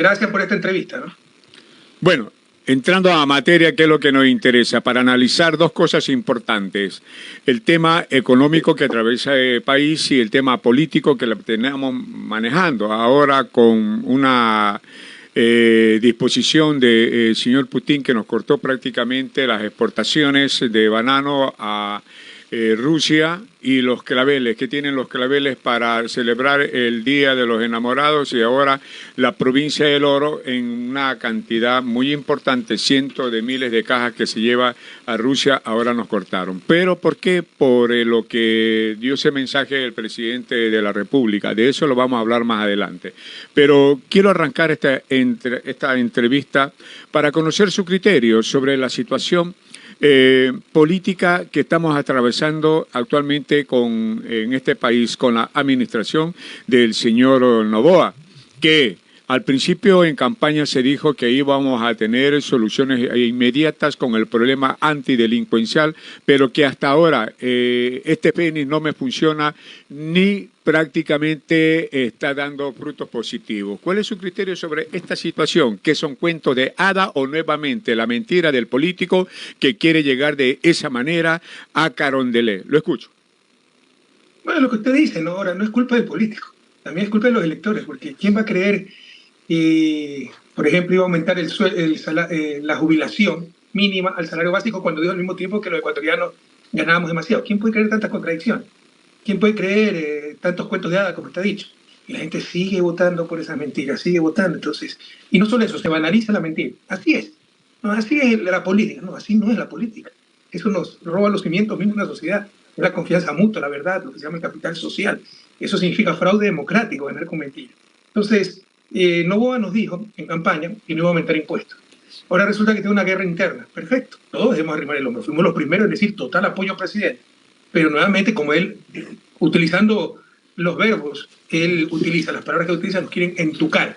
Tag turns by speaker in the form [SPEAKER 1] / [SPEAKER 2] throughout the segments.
[SPEAKER 1] Gracias por esta entrevista, ¿no?
[SPEAKER 2] Bueno, entrando a materia, ¿qué es lo que nos interesa? Para analizar dos cosas importantes. El tema económico que atraviesa el país y el tema político que lo tenemos manejando. Ahora con una disposición del señor Putin que nos cortó prácticamente las exportaciones de banano a Rusia y los claveles, que tienen los claveles para celebrar el Día de los Enamorados y ahora la provincia del Oro en una cantidad muy importante, cientos de miles de cajas que se lleva a Rusia, ahora nos cortaron. ¿Pero por qué? Por lo que dio ese mensaje del presidente de la República. De eso lo vamos a hablar más adelante. Pero quiero arrancar esta entrevista para conocer su criterio sobre la situación política que estamos atravesando actualmente en este país con la administración del señor Noboa, que al principio en campaña se dijo que íbamos a tener soluciones inmediatas con el problema antidelincuencial, pero que hasta ahora este PENI no me funciona ni prácticamente está dando frutos positivos. ¿Cuál es su criterio sobre esta situación? ¿Que son cuentos de hada o nuevamente la mentira del político que quiere llegar de esa manera a Carondelet? Lo escucho.
[SPEAKER 1] Bueno, lo que usted dice, ¿no? Ahora no es culpa del político, también es culpa de los electores, porque ¿quién va a creer por ejemplo, iba a aumentar la jubilación mínima al salario básico cuando dijo al mismo tiempo que los ecuatorianos ganábamos demasiado? ¿Quién puede creer tantas contradicciones? ¿Quién puede creer tantos cuentos de hadas como está dicho? Y la gente sigue votando por esas mentiras, sigue votando. Entonces, y no solo eso, se banaliza la mentira. Así es. No, así es la política. No, así no es la política. Eso nos roba los cimientos mismos de una sociedad. Es la confianza mutua, la verdad, lo que se llama el capital social. Eso significa fraude democrático, ganar con mentiras. Entonces, Noboa nos dijo en campaña que no iba a aumentar impuestos. Ahora resulta que tiene una guerra interna. Perfecto. Todos debemos arrimar el hombro. Fuimos los primeros en decir total apoyo al presidente. Pero nuevamente, como él, utilizando los verbos que él utiliza, las palabras que utiliza, nos quieren entucar.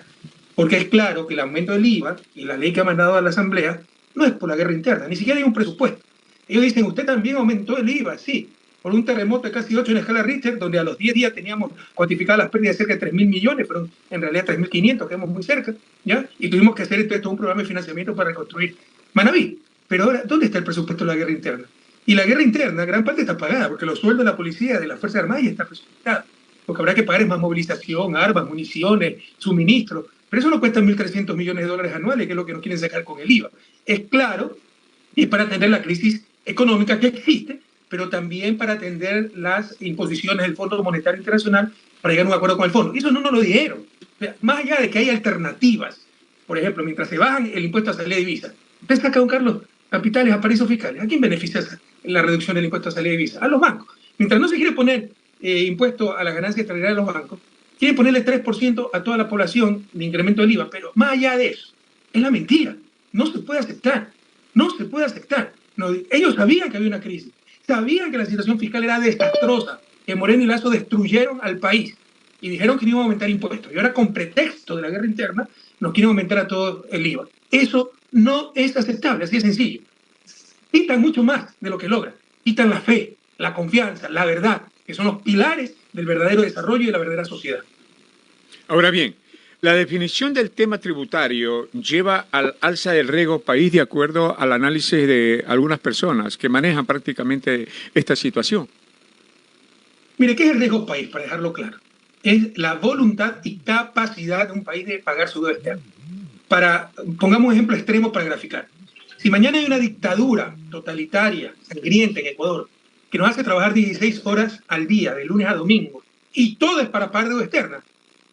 [SPEAKER 1] Porque es claro que el aumento del IVA y la ley que ha mandado a la Asamblea no es por la guerra interna, ni siquiera hay un presupuesto. Ellos dicen, usted también aumentó el IVA, sí, por un terremoto de casi 8 en escala Richter, donde a los 10 días teníamos cuantificadas las pérdidas de cerca de 3.000 millones, pero en realidad 3.500, quedamos muy cerca, ¿ya? Y tuvimos que hacer esto un programa de financiamiento para reconstruir Manabí. Pero ahora, ¿dónde está el presupuesto de la guerra interna? Y la guerra interna, gran parte está pagada, porque los sueldos de la policía, de las Fuerzas Armadas, ya están presupuestados. Lo que habrá que pagar es más movilización, armas, municiones, suministros. Pero eso no cuesta 1.300 millones de dólares anuales, que es lo que nos quieren sacar con el IVA. Es claro, y para atender la crisis económica que existe, pero también para atender las imposiciones del Fondo Monetario Internacional para llegar a un acuerdo con el fondo. Eso no nos lo dijeron. O sea, más allá de que hay alternativas, por ejemplo, mientras se bajan el impuesto a salida de divisa, usted saca, don Carlos, capitales a paraísos fiscales. ¿A quién beneficia la reducción del impuesto a salida de divisa? A los bancos. Mientras no se quiere poner impuesto a las ganancias extraordinarias de los bancos, quiere ponerle 3% a toda la población de incremento del IVA, pero más allá de eso, es la mentira. No se puede aceptar. No se puede aceptar. No, ellos sabían que había una crisis. Sabían que la situación fiscal era desastrosa, que Moreno y Lasso destruyeron al país y dijeron que no iban a aumentar impuestos. Y ahora, con pretexto de la guerra interna, nos quieren aumentar a todo el IVA. Eso no es aceptable, así de sencillo. Quitan mucho más de lo que logran. Quitan la fe, la confianza, la verdad, que son los pilares del verdadero desarrollo y de la verdadera sociedad.
[SPEAKER 2] Ahora bien, la definición del tema tributario lleva al alza del riesgo país de acuerdo al análisis de algunas personas que manejan prácticamente esta situación.
[SPEAKER 1] Mire, ¿qué es el riesgo país? Para dejarlo claro. Es la voluntad y capacidad de un país de pagar su deuda externa. Pongamos un ejemplo extremo para graficar. Si mañana hay una dictadura totalitaria, sangrienta en Ecuador, que nos hace trabajar 16 horas al día, de lunes a domingo, y todo es para pagar deuda externa,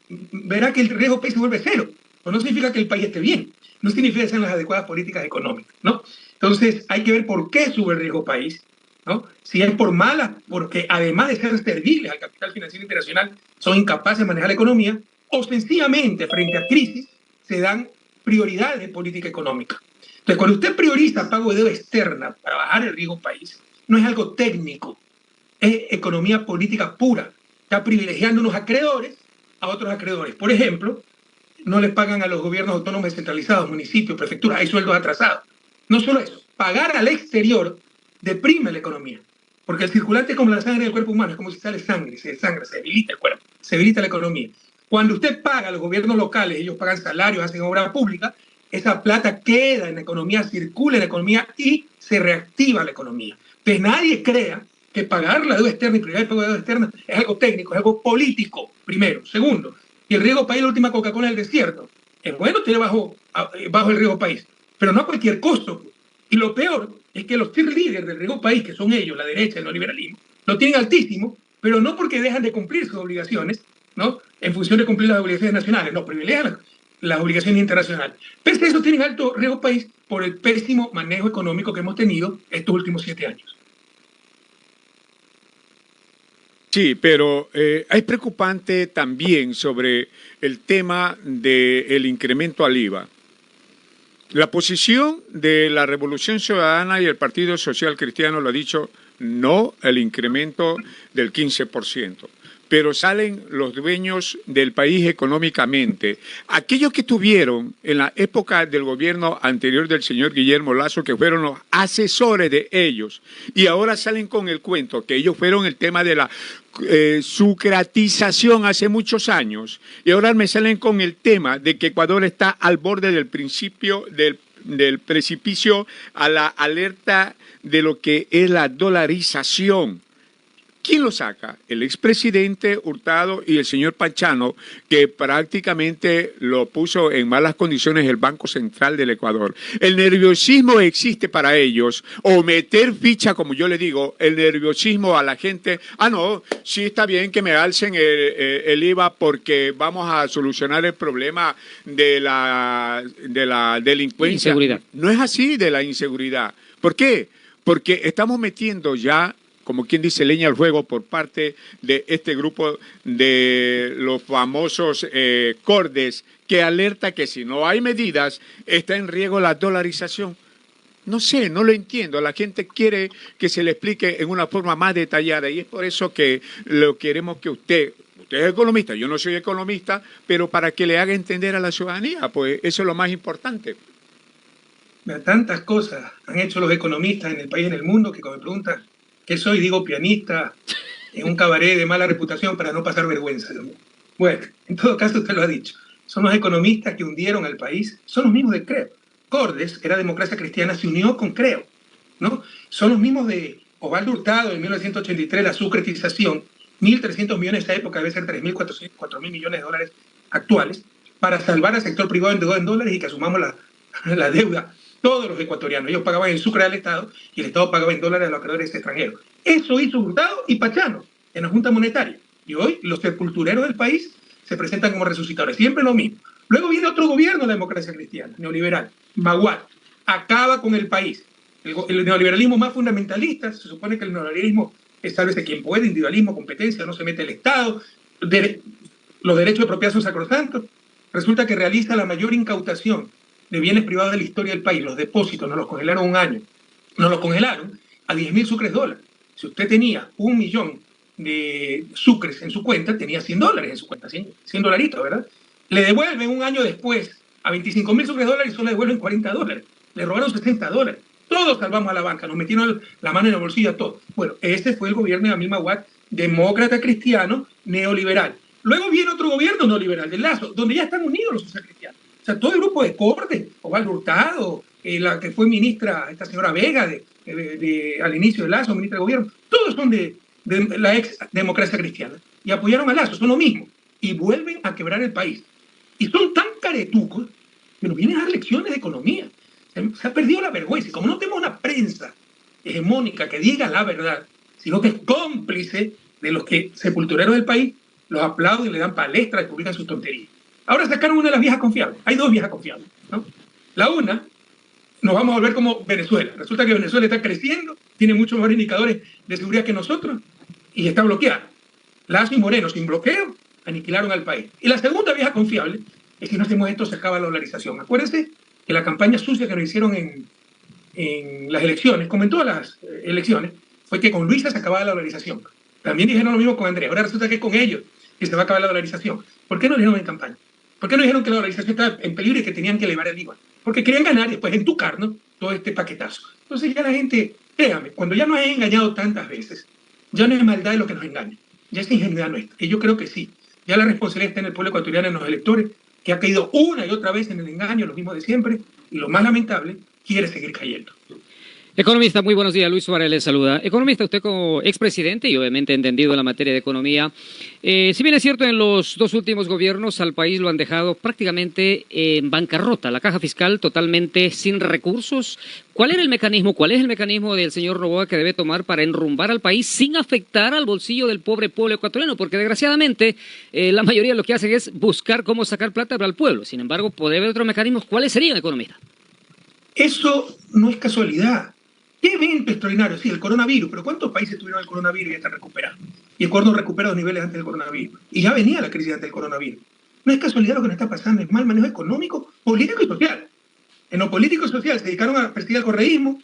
[SPEAKER 1] verá que el riesgo país se vuelve cero. Pues no significa que el país esté bien, no significa que sean las adecuadas políticas económicas, ¿no? Entonces hay que ver por qué sube el riesgo país, ¿no? Si es por malas, porque además de ser serviles al capital financiero internacional, son incapaces de manejar la economía, o sencillamente frente a crisis se dan prioridades de política económica. Entonces, cuando usted prioriza pago de deuda externa para bajar el riesgo país, no es algo técnico, es economía política pura. Está privilegiando unos acreedores a otros acreedores. Por ejemplo, no les pagan a los gobiernos autónomos descentralizados, municipios, prefecturas, hay sueldos atrasados. No solo eso, pagar al exterior deprime la economía, porque el circulante es como la sangre del cuerpo humano, es como si sale sangre, se desangra, se debilita el cuerpo, se debilita la economía. Cuando usted paga a los gobiernos locales, ellos pagan salarios, hacen obra pública, esa plata queda en la economía, circula en la economía y se reactiva la economía. Entonces nadie crea que pagar la deuda externa y privar el pago de deuda externa es algo técnico, es algo político, primero. Segundo, y el riego país, la última Coca-Cola en el desierto. Es bueno tener bajo el riego país, pero no a cualquier costo. Y lo peor es que los líderes del riego país, que son ellos, la derecha, el neoliberalismo, lo tienen altísimo, pero no porque dejan de cumplir sus obligaciones, ¿no? En función de cumplir las obligaciones nacionales, no, privilegian las obligaciones internacionales. Pese a eso, tienen alto riesgo país por el pésimo manejo económico que hemos tenido estos últimos 7 años.
[SPEAKER 2] Sí, pero es preocupante también sobre el tema del incremento al IVA. La posición de la Revolución Ciudadana y el Partido Social Cristiano lo ha dicho, no el incremento del 15%. Pero salen los dueños del país económicamente. Aquellos que tuvieron en la época del gobierno anterior del señor Guillermo Lasso, que fueron los asesores de ellos, y ahora salen con el cuento que ellos fueron el tema de la sucratización hace muchos años, y ahora me salen con el tema de que Ecuador está al borde del principio del precipicio a la alerta de lo que es la dolarización. ¿Quién lo saca? El expresidente Hurtado y el señor Pachano, que prácticamente lo puso en malas condiciones el Banco Central del Ecuador. El nerviosismo existe para ellos, o meter ficha, como yo le digo, el nerviosismo a la gente. Ah, no, sí está bien que me alcen el IVA porque vamos a solucionar el problema de la delincuencia.
[SPEAKER 3] Inseguridad.
[SPEAKER 2] No es así de la inseguridad. ¿Por qué? Porque estamos metiendo ya, como quien dice, leña al fuego por parte de este grupo de los famosos cordes, que alerta que si no hay medidas está en riesgo la dolarización. No sé, no lo entiendo. La gente quiere que se le explique en una forma más detallada y es por eso que lo queremos que usted es economista, yo no soy economista, pero para que le haga entender a la ciudadanía, pues eso es lo más importante.
[SPEAKER 1] Tantas cosas han hecho los economistas en el país y en el mundo que cuando me preguntan ¿qué soy? Digo pianista en un cabaret de mala reputación para no pasar vergüenza. Bueno, en todo caso usted lo ha dicho. Son los economistas que hundieron al país, son los mismos de Creo. Cordes, que era Democracia Cristiana, se unió con Creo, ¿no? Son los mismos de Osvaldo Hurtado en 1983, la sucretización, 1.300 millones de esa época, debe ser 3.400, 4.000 millones de dólares actuales, para salvar al sector privado endeudado en dólares y que asumamos la deuda todos los ecuatorianos. Ellos pagaban en sucre al Estado y el Estado pagaba en dólares a los acreedores extranjeros. Eso hizo Hurtado y Pachano en la Junta Monetaria. Y hoy los sepultureros del país se presentan como resucitadores. Siempre lo mismo. Luego viene otro gobierno de la democracia cristiana, neoliberal, Maguad. Acaba con el país. El neoliberalismo más fundamentalista, se supone que el neoliberalismo es sálvese quien puede, individualismo, competencia, no se mete el Estado, los derechos de propiedad son sacrosantos. Resulta que realiza la mayor incautación de bienes privados de la historia del país. Los depósitos nos los congelaron un año. Nos los congelaron a 10.000 sucres dólares. Si usted tenía 1 millón de sucres en su cuenta, tenía $100 en su cuenta, 100 dolaritos, ¿verdad? Le devuelven un año después a 25.000 sucres dólares y solo le devuelven $40. Le robaron $60. Todos salvamos a la banca, nos metieron la mano en el bolsillo a todos. Bueno, ese fue el gobierno de Amil Maguad, demócrata cristiano, neoliberal. Luego viene otro gobierno neoliberal, de Lasso, donde ya están unidos los socialcristianos. O sea, todo el grupo de Cordes, Osvaldo Hurtado, la que fue ministra, esta señora Vega, al inicio de Lasso, ministra de gobierno, todos son de la ex democracia cristiana. Y apoyaron a Lasso, son lo mismo. Y vuelven a quebrar el país. Y son tan caretucos que nos vienen a dar lecciones de economía. Se ha perdido la vergüenza. Y como no tenemos una prensa hegemónica que diga la verdad, sino que es cómplice de los que sepultureros del país, los aplauden, le dan palestras y publican sus tonterías. Ahora sacaron una de las viejas confiables. Hay 2 viejas confiables, ¿no? La una, nos vamos a volver como Venezuela. Resulta que Venezuela está creciendo, tiene muchos mejores indicadores de seguridad que nosotros y está bloqueada. Lasso y Moreno, sin bloqueo, aniquilaron al país. Y la segunda vieja confiable es que si no hacemos esto se acaba la dolarización. Acuérdense que la campaña sucia que nos hicieron en las elecciones, como en todas las elecciones, fue que con Luisa se acababa la dolarización. También dijeron lo mismo con Andrea. Ahora resulta que es con ellos que se va a acabar la dolarización. ¿Por qué no dijeron en campaña? ¿Por qué no dijeron que la dolarización estaba en peligro y que tenían que elevar el IVA? Porque querían ganar y después entucar, ¿no? Todo este paquetazo. Entonces ya la gente, créame, cuando ya nos han engañado tantas veces, ya no es maldad de lo que nos engaña, ya es ingenuidad nuestra. Y yo creo que sí, Ya la responsabilidad está en el pueblo ecuatoriano, en los electores, que ha caído una y otra vez en el engaño, lo mismo de siempre, y lo más lamentable, quiere seguir cayendo.
[SPEAKER 3] Economista, muy buenos días. Luis Suárez les saluda. Economista, usted como expresidente y obviamente entendido en la materia de economía, si bien es cierto en los dos últimos gobiernos al país lo han dejado prácticamente en bancarrota, la caja fiscal totalmente sin recursos, ¿cuál era el mecanismo, cuál es el mecanismo del señor Noboa que debe tomar para enrumbar al país sin afectar al bolsillo del pobre pueblo ecuatoriano? Porque desgraciadamente la mayoría lo que hacen es buscar cómo sacar plata para el pueblo. Sin embargo, puede haber otros mecanismos. ¿Cuáles serían, economista?
[SPEAKER 1] Eso no es casualidad. ¿Qué evento extraordinario? Sí, el coronavirus, pero ¿cuántos países tuvieron el coronavirus y ya están recuperados? Y Ecuador no recupera los niveles antes del coronavirus. Y ya venía la crisis antes del coronavirus. No es casualidad lo que nos está pasando, es mal manejo económico, político y social. En lo político y social se dedicaron a perseguir el correísmo,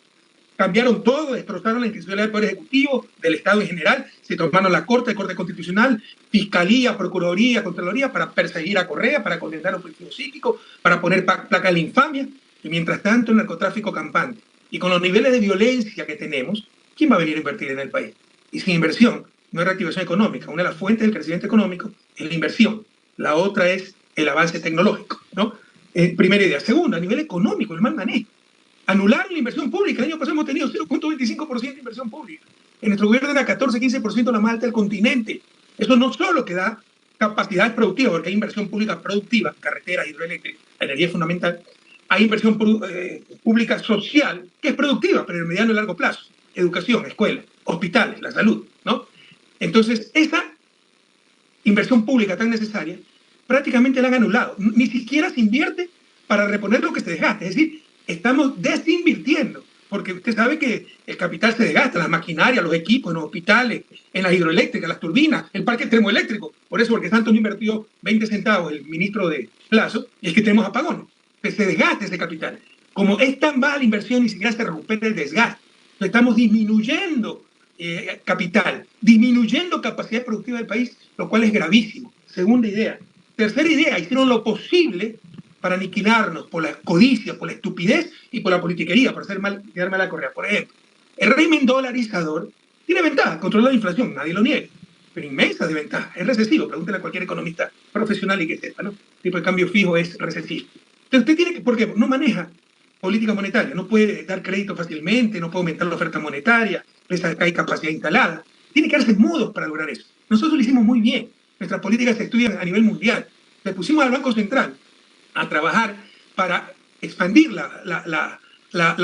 [SPEAKER 1] cambiaron todo, destrozaron la institucionalidad del Poder Ejecutivo, del Estado en general, se tomaron la Corte, el Corte Constitucional, Fiscalía, Procuraduría, Contraloría, para perseguir a Correa, para condenar a un político psíquico, para poner placa a la infamia, y mientras tanto el narcotráfico campante. Y con los niveles de violencia que tenemos, ¿quién va a venir a invertir en el país? Y sin inversión no hay reactivación económica. Una de las fuentes del crecimiento económico es la inversión. La otra es el avance tecnológico, ¿no? Primera idea. Segunda, a nivel económico, el mal manejo. Anular la inversión pública. El año pasado hemos tenido 0,25% de inversión pública. En nuestro gobierno era 14-15% la más alta del continente. Eso no solo que da capacidad productiva, porque hay inversión pública productiva, carreteras, hidroeléctricas, energía es fundamental. Hay inversión pública social que es productiva, pero en el mediano y largo plazo. Educación, escuelas, hospitales, la salud, ¿no? Entonces, esa inversión pública tan necesaria prácticamente la han anulado. Ni siquiera se invierte para reponer lo que se desgasta. Es decir, estamos desinvirtiendo, porque usted sabe que el capital se desgasta, las maquinarias, los equipos, en los hospitales, en las hidroeléctricas, las turbinas, el parque termoeléctrico. Por eso, porque Santos no invirtió 20 centavos el ministro de Plazo, y es que tenemos apagones. Que se desgaste ese capital. Como es tan baja la inversión, ni siquiera se recupera el desgaste. Estamos disminuyendo capital, disminuyendo capacidad productiva del país, lo cual es gravísimo. Segunda idea. Tercera idea, hicieron lo posible para aniquilarnos por la codicia, por la estupidez y por la politiquería, por hacer mal, quedar mal a Correa. Por ejemplo, el régimen dolarizador tiene ventaja, controlar la inflación, nadie lo niega, pero inmensa de ventaja. Es recesivo, pregúntele a cualquier economista profesional y que sepa, ¿no? El tipo de cambio fijo es recesivo. Entonces usted tiene que, ¿por qué? No maneja política monetaria, no puede dar crédito fácilmente, no puede aumentar la oferta monetaria, hay capacidad instalada. Tiene que darse modos para lograr eso. Nosotros lo hicimos muy bien. Nuestras políticas se estudian a nivel mundial. Le pusimos al Banco Central a trabajar para expandir la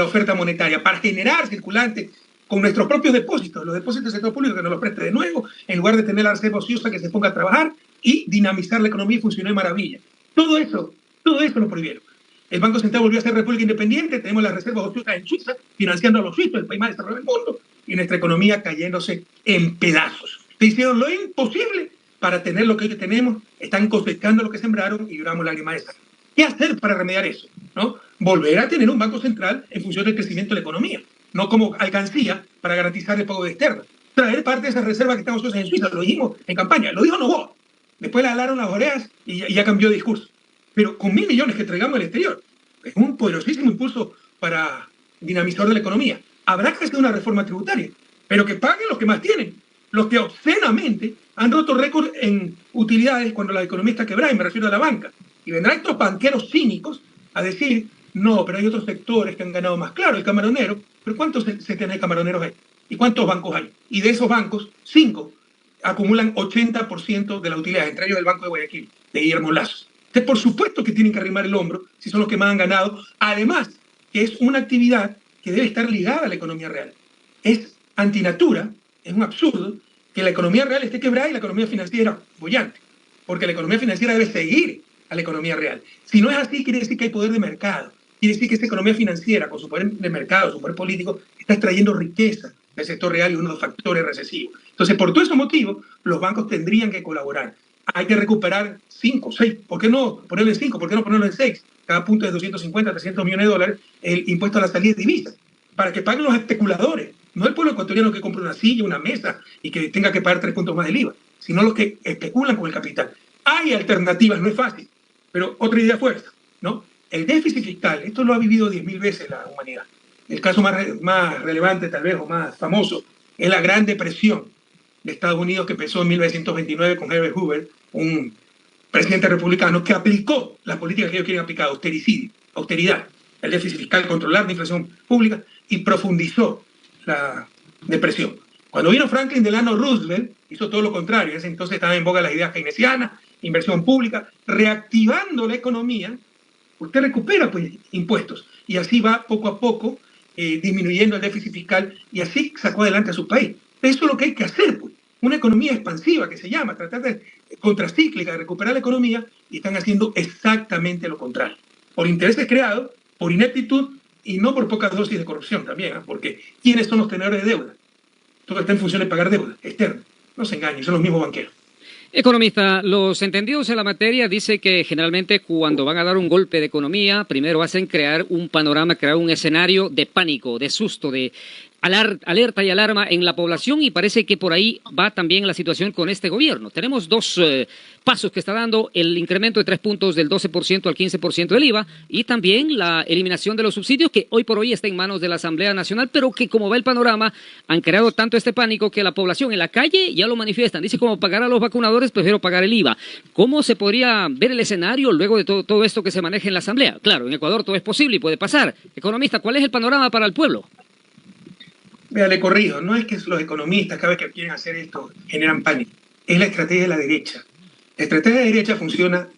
[SPEAKER 1] oferta monetaria, para generar circulante con nuestros propios depósitos, los depósitos del sector público que nos los preste de nuevo, en lugar de tener la reserva ociosa que se ponga a trabajar y dinamizar la economía y funcionó de maravilla. Todo eso lo prohibieron. El Banco Central volvió a ser república independiente, tenemos las reservas ociosas en Suiza, financiando a los suizos, el país más desarrollado del mundo, y nuestra economía cayéndose en pedazos. Se hicieron lo imposible para tener lo que hoy tenemos, están cosechando lo que sembraron y lloramos lágrimas de sangre. ¿Qué hacer para remediar eso? ¿No? Volver a tener un Banco Central en función del crecimiento de la economía, no como alcancía para garantizar el pago de externo. Traer parte de esas reservas que están ociosas en Suiza, lo dijimos en campaña, lo dijo Noboa. Después le alaron las orejas y ya cambió de discurso. Pero con 1.000 millones que traigamos al exterior, es un poderosísimo impulso para dinamizar de la economía. Habrá que hacer una reforma tributaria, pero que paguen los que más tienen, los que obscenamente han roto récord en utilidades cuando la economía está quebrada, y me refiero a la banca. Y vendrán estos banqueros cínicos a decir, no, pero hay otros sectores que han ganado más. Claro, el camaronero, pero ¿cuántos centenares de camaroneros hay? ¿Y cuántos bancos hay? Y de esos bancos, 5 acumulan 80% de las utilidades, entre ellos el Banco de Guayaquil, de Guillermo Lasso. Entonces, por supuesto que tienen que arrimar el hombro si son los que más han ganado. Además, que es una actividad que debe estar ligada a la economía real. Es antinatura, es un absurdo que la economía real esté quebrada y la economía financiera bollante, porque la economía financiera debe seguir a la economía real. Si no es así, quiere decir que hay poder de mercado. Quiere decir que esa economía financiera, con su poder de mercado, su poder político, está extrayendo riqueza del sector real y uno de los factores recesivos. Entonces, por todos esos motivos, los bancos tendrían que colaborar. Hay que recuperar 5, 6, ¿por qué no ponerlo en 5? ¿Por qué no ponerlo en 6? Cada punto es 250, 300 millones de dólares el impuesto a la salida de divisas, para que paguen los especuladores, no el pueblo ecuatoriano que compra una silla, una mesa y que tenga que pagar 3 puntos más del IVA, sino los que especulan con el capital. Hay alternativas, no es fácil, pero otra idea fuerza, ¿no? El déficit fiscal, esto lo ha vivido 10.000 veces la humanidad. El caso más relevante tal vez o más famoso es la Gran Depresión. de Estados Unidos que empezó en 1929 con Herbert Hoover, un presidente republicano que aplicó la política que ellos quieren aplicar, austericidio, austeridad, el déficit fiscal, controlar la inflación pública, y profundizó la depresión. Cuando vino Franklin Delano Roosevelt, hizo todo lo contrario. En ese entonces estaban en boga las ideas keynesianas, inversión pública, reactivando la economía. Usted recupera pues, impuestos y así va poco a poco disminuyendo el déficit fiscal y así sacó adelante a su país. Eso es lo que hay que hacer, pues. Una economía expansiva que se llama, tratar de contracíclica, de recuperar la economía, y están haciendo exactamente lo contrario. Por intereses creados, por ineptitud y no por pocas dosis de corrupción también, ¿eh? Porque ¿quiénes son los tenedores de deuda? Todo está en función de pagar deuda externa. No se engañen, son los mismos banqueros.
[SPEAKER 3] Economista, los entendidos en la materia dicen que generalmente cuando van a dar un golpe de economía, primero hacen crear un panorama, crear un escenario de pánico, de susto, de alerta y alarma en la población, y parece que por ahí va también la situación con este gobierno. Tenemos dos pasos que está dando: el incremento de 3 puntos del 12% al 15% del IVA, y también la eliminación de los subsidios, que hoy por hoy está en manos de la Asamblea Nacional, pero que como va el panorama han creado tanto este pánico que la población en la calle ya lo manifiestan. Dice, como pagar a los vacunadores, prefiero pagar el IVA. ¿Cómo se podría ver el escenario luego de todo esto que se maneja en la Asamblea? Claro, en Ecuador todo es posible y puede pasar. Economista, ¿cuál es el panorama para el pueblo?
[SPEAKER 1] Vea, le corrijo, no es que los economistas cada vez que quieren hacer esto generan pánico, es la estrategia de la derecha. La estrategia de la derecha funciona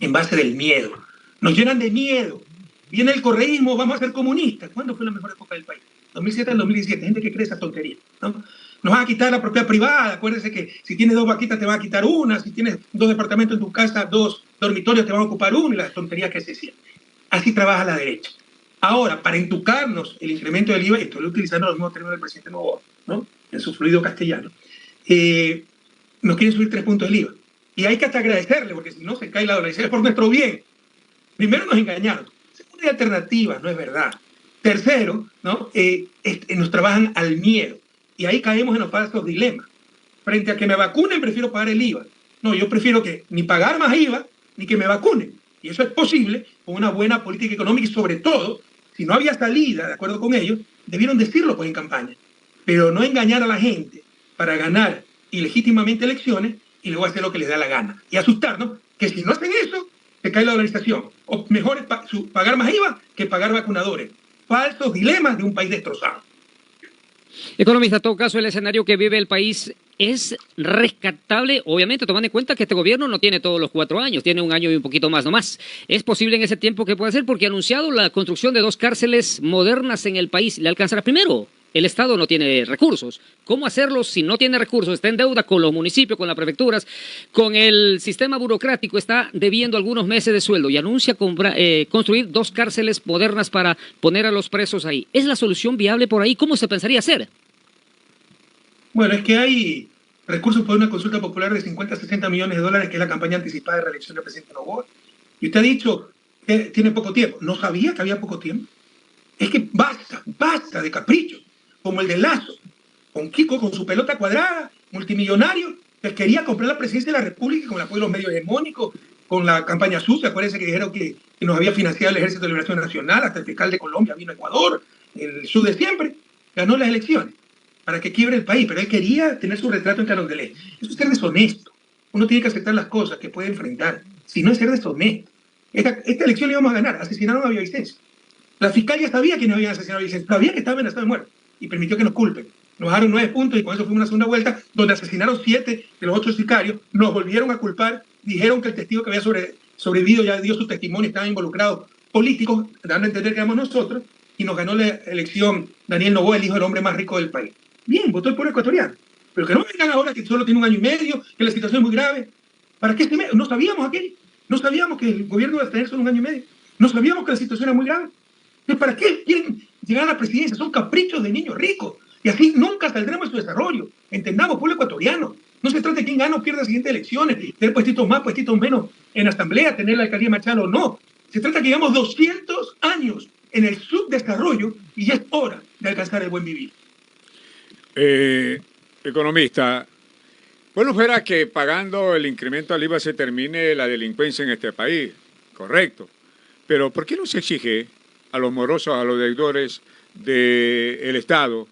[SPEAKER 1] en base del miedo. Nos llenan de miedo. Viene el correísmo, vamos a ser comunistas. ¿Cuándo fue la mejor época del país? 2007 al 2017, gente que cree esa tontería, ¿no? Nos van a quitar la propiedad privada. Acuérdense que si tienes 2 vaquitas te van a quitar una, si tienes 2 departamentos en tu casa, 2 dormitorios te van a ocupar uno, y las tonterías que se decían. Así trabaja la derecha. Ahora, para entucarnos el incremento del IVA, y estoy utilizando los mismos términos del presidente Noboa, ¿no?, en su fluido castellano, nos quieren subir 3 puntos del IVA. Y hay que hasta agradecerle, porque si no se cae la dolarización, es por nuestro bien. Primero, nos engañaron. Segunda, alternativa, no es verdad. Tercero, ¿no?, nos trabajan al miedo. Y ahí caemos en los falsos dilemas. Frente a que me vacunen, prefiero pagar el IVA. No, yo prefiero que ni pagar más IVA, ni que me vacunen. Y eso es posible con una buena política económica, y sobre todo, si no había salida, de acuerdo con ellos, debieron decirlo pues en campaña. Pero no engañar a la gente para ganar ilegítimamente elecciones y luego hacer lo que les da la gana. Y asustarnos que si no hacen eso, se cae la dolarización. O mejor es pagar más IVA que pagar vacunadores. Falsos dilemas de un país destrozado.
[SPEAKER 3] Economista, en todo caso, el escenario que vive el país es rescatable, obviamente tomando en cuenta que este gobierno no tiene todos los 4 años, tiene 1 año y un poquito más nomás. ¿Es posible en ese tiempo que puede hacer? Porque ha anunciado la construcción de 2 cárceles modernas en el país. ¿Le alcanzará? Primero, el Estado no tiene recursos. ¿Cómo hacerlo si no tiene recursos? Está en deuda con los municipios, con las prefecturas, con el sistema burocrático, está debiendo algunos meses de sueldo y anuncia construir 2 cárceles modernas para poner a los presos ahí. ¿Es la solución viable por ahí? ¿Cómo se pensaría hacer?
[SPEAKER 1] Bueno, es que hay recursos por una consulta popular de 50 a 60 millones de dólares, que es la campaña anticipada de reelección del presidente Noboa. Y usted ha dicho que tiene poco tiempo. ¿No sabía que había poco tiempo? Es que basta de caprichos, como el de Lazo, con Kiko con su pelota cuadrada, multimillonario, que quería comprar la presidencia de la República con el apoyo de los medios hegemónicos, con la campaña sucia. Acuérdense que dijeron que nos había financiado el Ejército de Liberación Nacional, hasta el fiscal de Colombia vino a Ecuador, el sur de siempre, ganó las elecciones para que quiebre el país, pero él quería tener su retrato en Carondelet. Eso es ser deshonesto. Uno tiene que aceptar las cosas que puede enfrentar, si no es ser deshonesto. Esta elección la íbamos a ganar, asesinaron a Villavicencio. La fiscal ya sabía que no habían asesinado a Villavicencio, sabía que estaba amenazado de muerte, y permitió que nos culpen. Nos bajaron 9 puntos y con eso fuimos a una segunda vuelta, donde asesinaron 7 de los 8 sicarios, nos volvieron a culpar, dijeron que el testigo que había sobrevivido ya dio su testimonio, estaban involucrados políticos, dando a entender que éramos nosotros, y nos ganó la elección Daniel Noboa, el hijo del hombre más rico del país. Bien, votó el pueblo ecuatoriano. Pero que no me digan ahora que solo tiene 1 año y medio, que la situación es muy grave. ¿Para qué no sabíamos aquello? No sabíamos que el gobierno iba a tener solo 1 año y medio. No sabíamos que la situación era muy grave. Entonces, ¿para qué quieren llegar a la presidencia? Son caprichos de niños ricos. Y así nunca saldremos de su desarrollo. Entendamos, pueblo ecuatoriano. No se trata de quién gana o pierde las siguientes elecciones, tener puestitos más, puestitos menos en la asamblea, tener la alcaldía de Machala o no. Se trata de que llevamos 200 años en el subdesarrollo y ya es hora de alcanzar el buen vivir.
[SPEAKER 2] Economista, bueno fuera que pagando el incremento al IVA se termine la delincuencia en este país, correcto, pero ¿por qué no se exige a los morosos, a los deudores del Estado,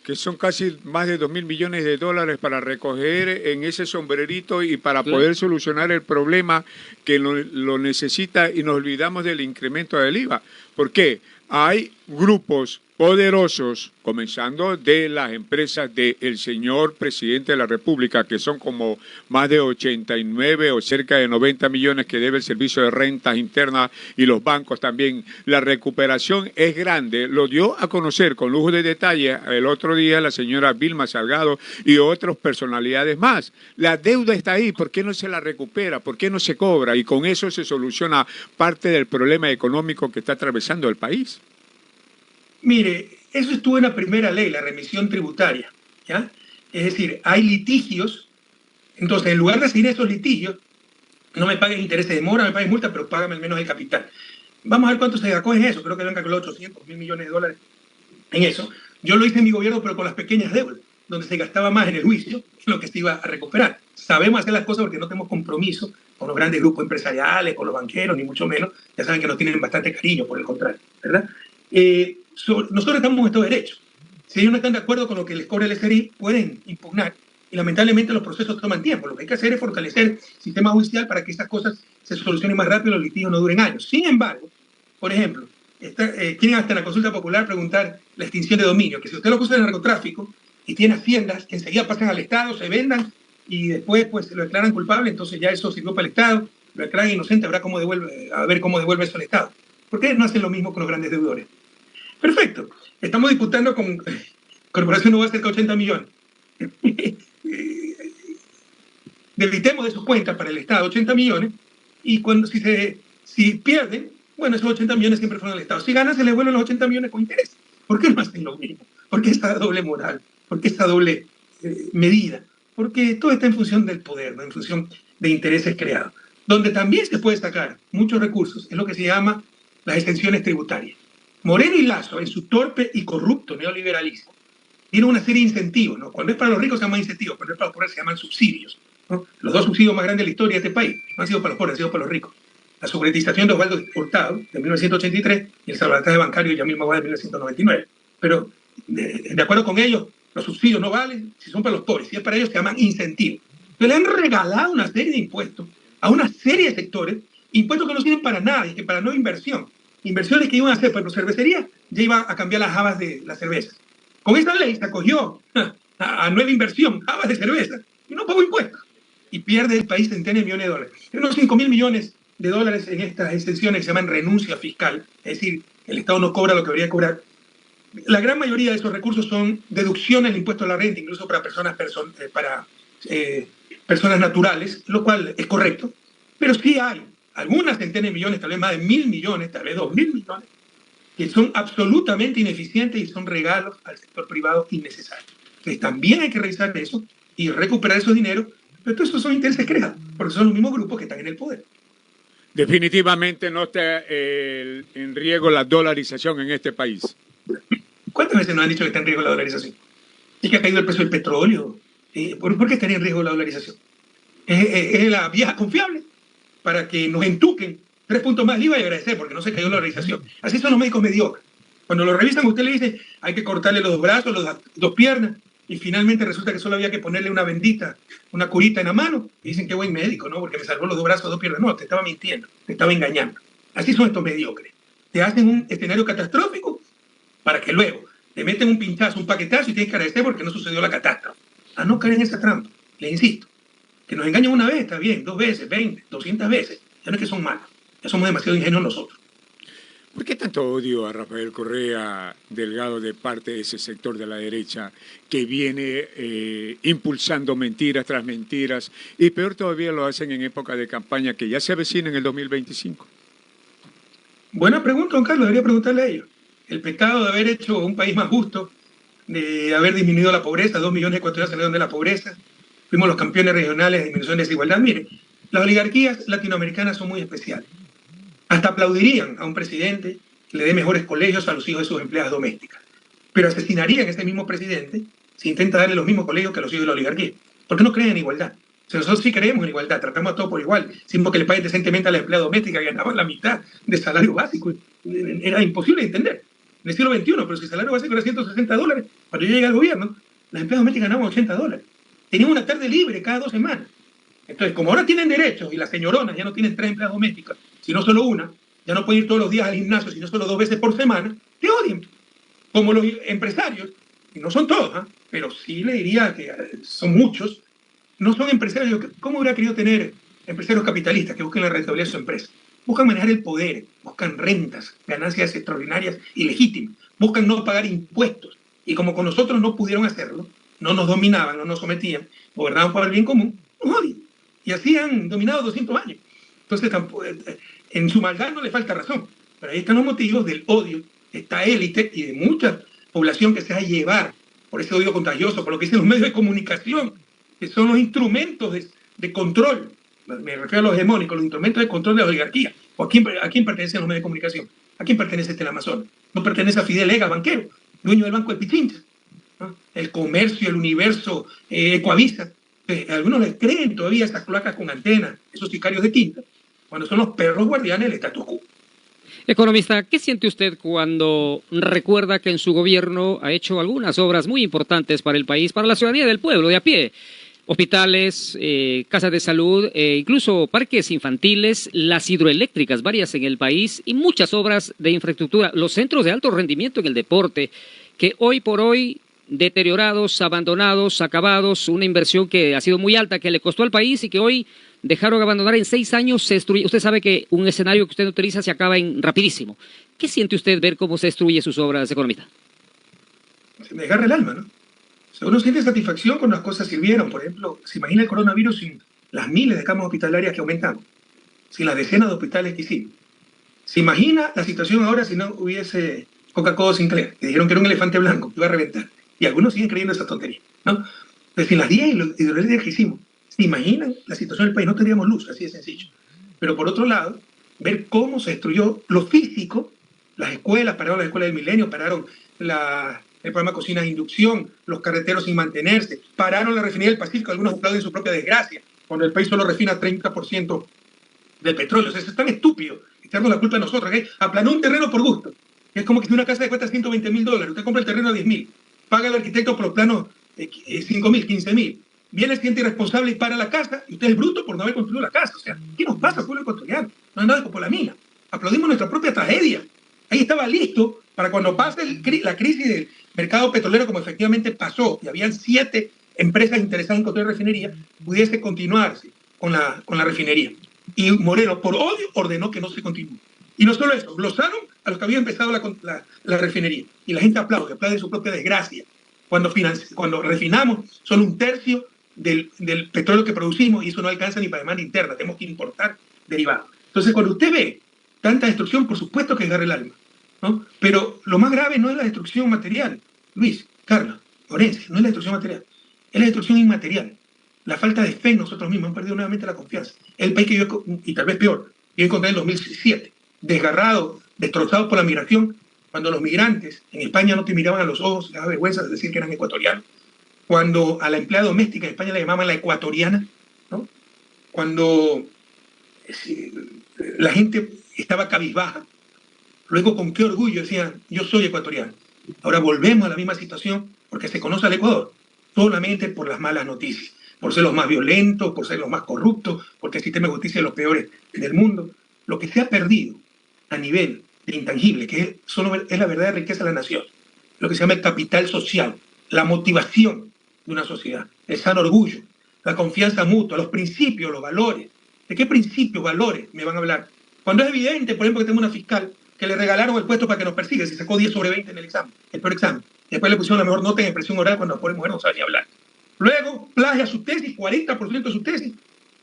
[SPEAKER 2] Que son casi más de 2.000 millones de dólares para recoger en ese sombrerito y para poder solucionar el problema que lo necesita, y nos olvidamos del incremento del IVA. ¿Por qué? Hay grupos poderosos, comenzando de las empresas del señor presidente de la República, que son como más de 89 o cerca de 90 millones que debe el Servicio de Rentas Internas y los bancos también. La recuperación es grande, lo dio a conocer con lujo de detalle el otro día la señora Vilma Salgado y otras personalidades más. La deuda está ahí, ¿por qué no se la recupera? ¿Por qué no se cobra? Y con eso se soluciona parte del problema económico que está atravesando el país.
[SPEAKER 1] Mire, eso estuvo en la primera ley, la remisión tributaria, ¿ya? Es decir, hay litigios, entonces en lugar de seguir esos litigios, no me pagues intereses de mora, me pagues multa, pero págame al menos el capital. Vamos a ver cuánto se sacó en eso, creo que habían calculado 800.000 millones de dólares en eso. Yo lo hice en mi gobierno, pero con las pequeñas deudas, donde se gastaba más en el juicio que lo que se iba a recuperar. Sabemos hacer las cosas porque no tenemos compromiso con los grandes grupos empresariales, con los banqueros, ni mucho menos. Ya saben que nos tienen bastante cariño, por el contrario, ¿verdad? Nosotros estamos en estos derechos. Si ellos no están de acuerdo con lo que les cobra el SRI, pueden impugnar. Y lamentablemente los procesos toman tiempo. Lo que hay que hacer es fortalecer el sistema judicial para que estas cosas se solucionen más rápido y los litigios no duren años. Sin embargo, por ejemplo, quieren hasta en la consulta popular preguntar la extinción de dominio, que si usted lo acusa de narcotráfico y tiene haciendas, enseguida pasan al Estado, se vendan y después pues lo declaran culpable, entonces ya eso sirvió para el Estado, lo declaran inocente, habrá cómo devuelve, a ver cómo devuelve eso al Estado. ¿Por qué no hacen lo mismo con los grandes deudores? Perfecto. Estamos disputando con Corporación Nueva cerca de 80 millones. Debitemos de sus cuentas para el Estado 80 millones y si pierden, bueno, esos 80 millones siempre fueron al Estado. Si ganan, se les vuelven los 80 millones con interés. ¿Por qué no hacen lo mismo? ¿Por qué esa doble moral? ¿Por qué esa doble medida? Porque todo está en función del poder, ¿no? En función de intereses creados. Donde también se puede sacar muchos recursos es lo que se llama las exenciones tributarias. Moreno y Lazo, en su torpe y corrupto neoliberalismo, tienen una serie de incentivos, ¿no? Cuando es para los ricos se llaman incentivos, cuando es para los pobres se llaman subsidios, ¿no? Los dos subsidios más grandes de la historia de este país no han sido para los pobres, han sido para los ricos. La securitización de Osvaldo Hurtado, de 1983, y el salvataje bancario de Yamil Maguad de 1999. Pero, de acuerdo con ellos, los subsidios no valen si son para los pobres. Si es para ellos, se llaman incentivos. Entonces le han regalado una serie de impuestos a una serie de sectores, impuestos que no sirven para nada y que para no inversión. Inversiones que iban a hacer, por ejemplo, cervecería, ya iban a cambiar las habas de las cervezas. Con esta ley se acogió a nueva inversión, habas de cerveza, y no pagó impuestos. Y pierde el país centenares de millones de dólares. Hay unos 5.000 millones de dólares en estas exenciones que se llaman renuncia fiscal, es decir, el Estado no cobra lo que debería cobrar. La gran mayoría de esos recursos son deducciones del impuesto a la renta, incluso para personas naturales, lo cual es correcto, pero sí hay algunas centenas de millones, tal vez más de 1.000 millones, tal vez 2.000 millones, que son absolutamente ineficientes y son regalos al sector privado innecesarios. Entonces también hay que revisar eso y recuperar esos dineros, pero todos esos son intereses creados, porque son los mismos grupos que están en el poder.
[SPEAKER 2] Definitivamente no está en riesgo la dolarización en este país.
[SPEAKER 1] ¿Cuántas veces nos han dicho que está en riesgo la dolarización? Es que ha caído el precio del petróleo. ¿Por qué estaría en riesgo la dolarización? Es la vieja confiable para que nos entuquen 3 puntos más el IVA y agradecer porque no se cayó la dolarización. Así son los médicos mediocres. Cuando lo revisan, usted le dice hay que cortarle los 2 brazos, las 2 piernas, y finalmente resulta que solo había que ponerle una curita en la mano, y dicen qué buen médico, ¿no? Porque me salvó los 2 brazos, 2 piernas. No, te estaba mintiendo, te estaba engañando. Así son estos mediocres. Te hacen un escenario catastrófico para que luego te meten un pinchazo, un paquetazo y tienes que agradecer porque no sucedió la catástrofe. A no caer en esa trampa, les insisto. Que nos engañen una vez, está bien, 2 veces, 20, 200 veces. Ya no es que son malos, ya somos demasiado ingenuos nosotros.
[SPEAKER 2] ¿Por qué tanto odio a Rafael Correa Delgado de parte de ese sector de la derecha que viene impulsando mentiras tras mentiras? Y peor todavía lo hacen en época de campaña que ya se avecina en el 2025.
[SPEAKER 1] Buena pregunta, don Carlos, debería preguntarle a ellos. El pecado de haber hecho un país más justo, de haber disminuido la pobreza, 2 millones de ecuatorianos salieron de la pobreza, fuimos los campeones regionales de disminución de desigualdad. Mire, las oligarquías latinoamericanas son muy especiales. Hasta aplaudirían a un presidente que le dé mejores colegios a los hijos de sus empleadas domésticas, pero asesinarían a ese mismo presidente si intenta darle los mismos colegios que a los hijos de la oligarquía, porque no creen en igualdad. O sea, nosotros sí creemos en igualdad, tratamos a todos por igual, sin que le paguen decentemente a la empleada doméstica que ganaban la mitad del salario básico. Era imposible de entender. en el siglo XXI, pero si el salario básico era $160, cuando yo llegué al gobierno, las empleadas domésticas ganaban $80. Tenían una tarde libre cada 2 semanas. Entonces, como ahora tienen derechos y las señoronas ya no tienen 3 empleadas domésticas, sino solo una, ya no pueden ir todos los días al gimnasio, sino solo 2 veces por semana, te odian. Como los empresarios, y no son todos, ¿eh? Pero sí le diría que son muchos, no son empresarios. ¿Cómo hubiera querido tener empresarios capitalistas que busquen la rentabilidad de su empresa? Buscan manejar el poder, buscan rentas, ganancias extraordinarias y legítimas, buscan no pagar impuestos. Y como con nosotros no pudieron hacerlo, no nos dominaban, no nos sometían, gobernaban por el bien común, nos odian. Y así han dominado 200 años. Entonces, en su maldad no le falta razón. Pero ahí están los motivos del odio de esta élite y de mucha población que se va a llevar por ese odio contagioso, por lo que dicen los medios de comunicación, que son los instrumentos de control. Me refiero a los hegemónicos, los instrumentos de control de la oligarquía. ¿O a quién pertenecen los medios de comunicación? ¿A quién pertenece este Amazonas? No pertenece a Fidel Ega, banquero, dueño del Banco de Pichincha, ¿no? El Comercio, el Universo, Ecoavisa. Algunos les creen todavía esas cloacas con antenas, esos sicarios de quinta, cuando son los perros guardianes del status quo.
[SPEAKER 3] Economista, ¿qué siente usted cuando recuerda que en su gobierno ha hecho algunas obras muy importantes para el país, para la ciudadanía del pueblo, de a pie? Hospitales, casas de salud, incluso parques infantiles, las hidroeléctricas, varias en el país, y muchas obras de infraestructura, los centros de alto rendimiento en el deporte, que hoy por hoy deteriorados, abandonados, acabados, una inversión que ha sido muy alta, que le costó al país y que hoy dejaron abandonar en 6 años, se destruye. Usted sabe que un escenario que usted utiliza se acaba en rapidísimo. ¿Qué siente usted ver cómo se destruye sus obras, economista?
[SPEAKER 1] Se me desgarra el alma, ¿no? O sea, uno siente satisfacción cuando las cosas sirvieron. Por ejemplo, se imagina el coronavirus sin las miles de camas hospitalarias que aumentamos, sin las decenas de hospitales que hicimos. Se imagina la situación ahora si no hubiese Coca-Cola Sinclair, que dijeron que era un elefante blanco que iba a reventar. Y algunos siguen creyendo esa tontería, ¿no? Pero sin las 10 hidroeléctricas que hicimos, ¿se imaginan la situación del país? No tendríamos luz, así de sencillo. Pero por otro lado, ver cómo se destruyó lo físico, las escuelas, pararon las escuelas del milenio, pararon el programa Cocinas de Inducción, los carreteros sin mantenerse, pararon la refinería del Pacífico, algunos aplauden su propia desgracia, cuando el país solo refina 30% del petróleo. O sea, eso es tan estúpido, echarnos la culpa a nosotros, que aplanó un terreno por gusto. Es como que si una casa cuesta $120,000, usted compra el terreno a 10,000, paga al arquitecto por los planos 5,000, 15,000. Viene el siguiente irresponsable y para la casa, y usted es bruto por no haber construido la casa. O sea, ¿qué nos pasa, pueblo ecuatoriano? No hay nada de Popolamina. Aplaudimos nuestra propia tragedia. Ahí estaba listo para cuando pase la crisis del mercado petrolero, como efectivamente pasó, y habían 7 empresas interesadas en construir refinería, pudiese continuarse con la refinería. Y Moreno, por odio, ordenó que no se continúe. Y no solo eso, glosaron a los que habían empezado la refinería. Y la gente aplaude su propia desgracia. Cuando refinamos, solo 1/3 del petróleo que producimos, y eso no alcanza ni para demanda interna, tenemos que importar derivados. Entonces, cuando usted ve tanta destrucción, por supuesto que desgarra el alma, ¿no? Pero lo más grave no es la destrucción material, Luis, Carlos, Lorenzo, no es la destrucción material, es la destrucción inmaterial, la falta de fe en nosotros mismos. Han perdido nuevamente la confianza. El país que yo, y tal vez peor, yo encontré en 2007, desgarrado, destrozado por la migración, cuando los migrantes en España no te miraban a los ojos, les daba vergüenza de decir que eran ecuatorianos, cuando a la empleada doméstica en España la llamaban la ecuatoriana, ¿no? Cuando la gente estaba cabizbaja, luego con qué orgullo decían, yo soy ecuatoriano. Ahora volvemos a la misma situación porque se conoce al Ecuador solamente por las malas noticias, por ser los más violentos, por ser los más corruptos, porque el sistema de justicia es los peores del mundo. Lo que se ha perdido a nivel de intangible, que es la verdadera riqueza de la nación, lo que se llama el capital social, la motivación de una sociedad, el sano orgullo, la confianza mutua, los principios, los valores. ¿De qué principios, valores me van a hablar? Cuando es evidente, por ejemplo, que tengo una fiscal que le regalaron el puesto para que nos persiga, si sacó 10 sobre 20 en el examen, el peor examen. Después le pusieron la mejor nota en expresión oral cuando la pobre mujer no sabe ni hablar. Luego, plagia su tesis, 40% de su tesis.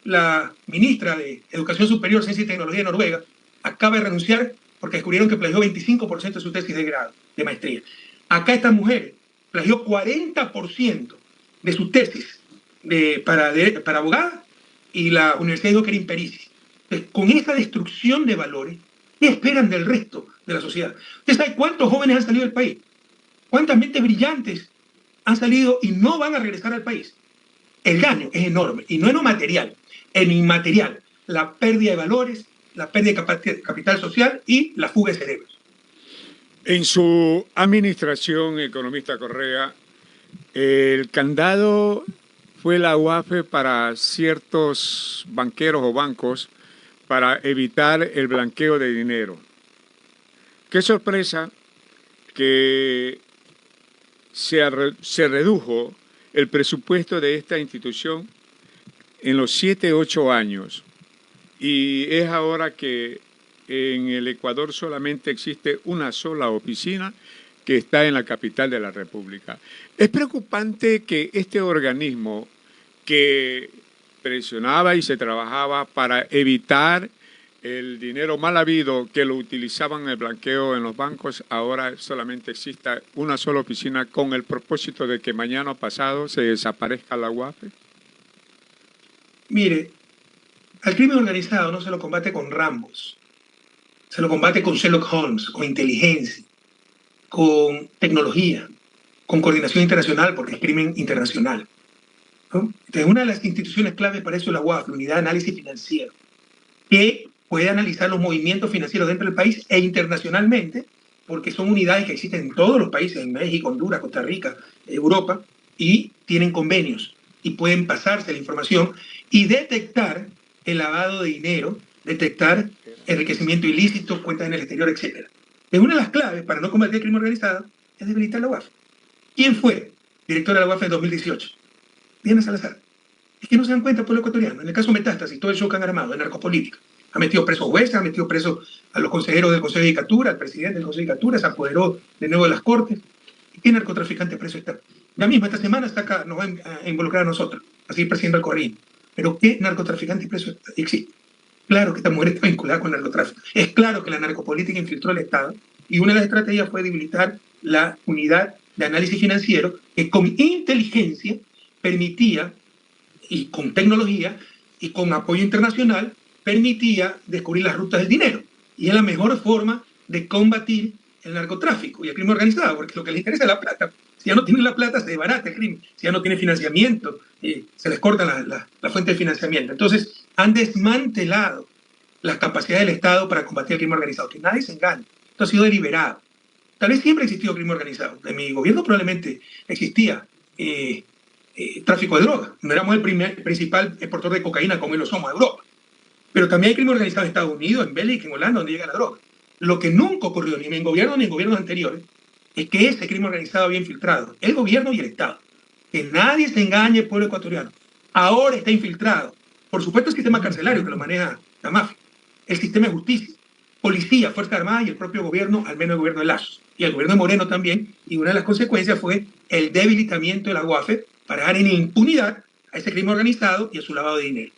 [SPEAKER 1] La ministra de Educación Superior, Ciencia y Tecnología de Noruega acaba de renunciar porque descubrieron que plagió 25% de su tesis de grado, de maestría. Acá esta mujer plagió 40% de su tesis para abogada, y la universidad dijo que era impericia. Entonces, con esta destrucción de valores, ¿qué esperan del resto de la sociedad? ¿Usted sabe cuántos jóvenes han salido del país? ¿Cuántas mentes brillantes han salido y no van a regresar al país? El daño es enorme, y no en lo material, en inmaterial, la pérdida de valores, la pérdida de capital social y la fuga de cerebros.
[SPEAKER 2] En su administración, economista Correa, el candado fue la UAFE para ciertos banqueros o bancos para evitar el blanqueo de dinero. Qué sorpresa que se redujo el presupuesto de esta institución en los 7, 8 años. Y es ahora que en el Ecuador solamente existe una sola oficina que está en la capital de la República. Es preocupante que este organismo que presionaba y se trabajaba para evitar el dinero mal habido que lo utilizaban en el blanqueo en los bancos, ahora solamente exista una sola oficina con el propósito de que mañana o pasado se desaparezca la UAFE.
[SPEAKER 1] Mire, al crimen organizado no se lo combate con Rambos, se lo combate con Sherlock Holmes, con inteligencia, con tecnología, con coordinación internacional, porque es crimen internacional, ¿no? Entonces, una de las instituciones claves para eso es la UAF, la Unidad de Análisis Financiero, que puede analizar los movimientos financieros dentro del país e internacionalmente, porque son unidades que existen en todos los países, en México, Honduras, Costa Rica, Europa, y tienen convenios y pueden pasarse la información y detectar el lavado de dinero, detectar enriquecimiento ilícito, cuentas en el exterior, etc. Es una de las claves para no combatir el crimen organizado es debilitar la UAF. ¿Quién fue director de la UAF en 2018? Diana Salazar. Es que no se dan cuenta, pueblo ecuatoriano. En el caso Metástasis, todo el show que han armado de narcopolítica. Ha metido presos jueces, ha metido presos a los consejeros del Consejo de Judicatura, al presidente del Consejo de Judicatura, se apoderó de nuevo de las Cortes. ¿Y qué narcotraficante preso está? Ya mismo esta semana nos va a involucrar a nosotros, a seguir persiguiendo al corriente. Pero ¿qué narcotraficante preso existe? Claro que esta mujer está vinculada con el narcotráfico. Es claro que la narcopolítica infiltró el Estado y una de las estrategias fue debilitar la unidad de análisis financiero que con inteligencia permitía, y con tecnología y con apoyo internacional, permitía descubrir las rutas del dinero. Y es la mejor forma de combatir el narcotráfico y el crimen organizado, porque lo que les interesa es la plata. Si ya no tienen la plata, se desbarata el crimen. Si ya no tiene financiamiento, se les corta la fuente de financiamiento. Entonces, han desmantelado las capacidades del Estado para combatir el crimen organizado. Que nadie se engañe. Esto ha sido deliberado. Tal vez siempre existió crimen organizado. En mi gobierno probablemente existía tráfico de drogas. No éramos el principal exportador de cocaína como hoy lo somos a Europa. Pero también hay crimen organizado en Estados Unidos, en Bélgica, en Holanda, donde llega la droga. Lo que nunca ocurrió, ni en gobierno ni en gobiernos anteriores, es que ese crimen organizado había infiltrado el gobierno y el Estado. Que nadie se engañe, pueblo ecuatoriano. Ahora está infiltrado. Por supuesto, el sistema carcelario que lo maneja la mafia, el sistema de justicia, policía, Fuerza Armada y el propio gobierno, al menos el gobierno de Lazo, y el gobierno de Moreno también. Y una de las consecuencias fue el debilitamiento de la UAFE para dejar en impunidad a ese crimen organizado y a su lavado de dinero.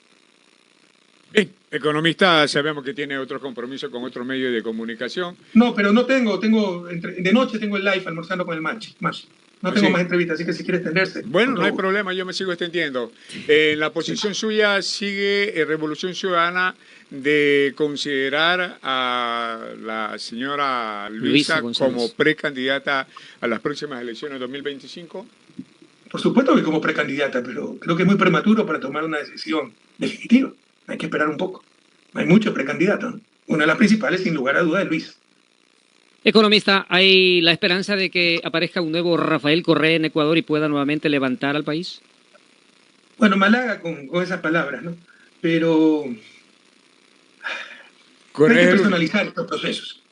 [SPEAKER 2] Bien, economista, sabemos que tiene otro compromiso con otro medio de comunicación.
[SPEAKER 1] No, pero no tengo de noche tengo el live almorzando con el match. No tengo más entrevistas, así que si quiere extenderse.
[SPEAKER 2] Bueno, no hay problema, yo me sigo extendiendo. La posición suya sigue Revolución Ciudadana de considerar a la señora Luisa como precandidata a las próximas elecciones de 2025.
[SPEAKER 1] Por supuesto que como precandidata, pero creo que es muy prematuro para tomar una decisión definitiva. Hay que esperar un poco. Hay muchos precandidatos, ¿no? Una de las principales, sin lugar a duda, es Luisa.
[SPEAKER 3] Economista, ¿hay la esperanza de que aparezca un nuevo Rafael Correa en Ecuador y pueda nuevamente levantar al país?
[SPEAKER 1] Bueno, me halaga con esas palabras, ¿no? Pero hay que personalizar estos procesos,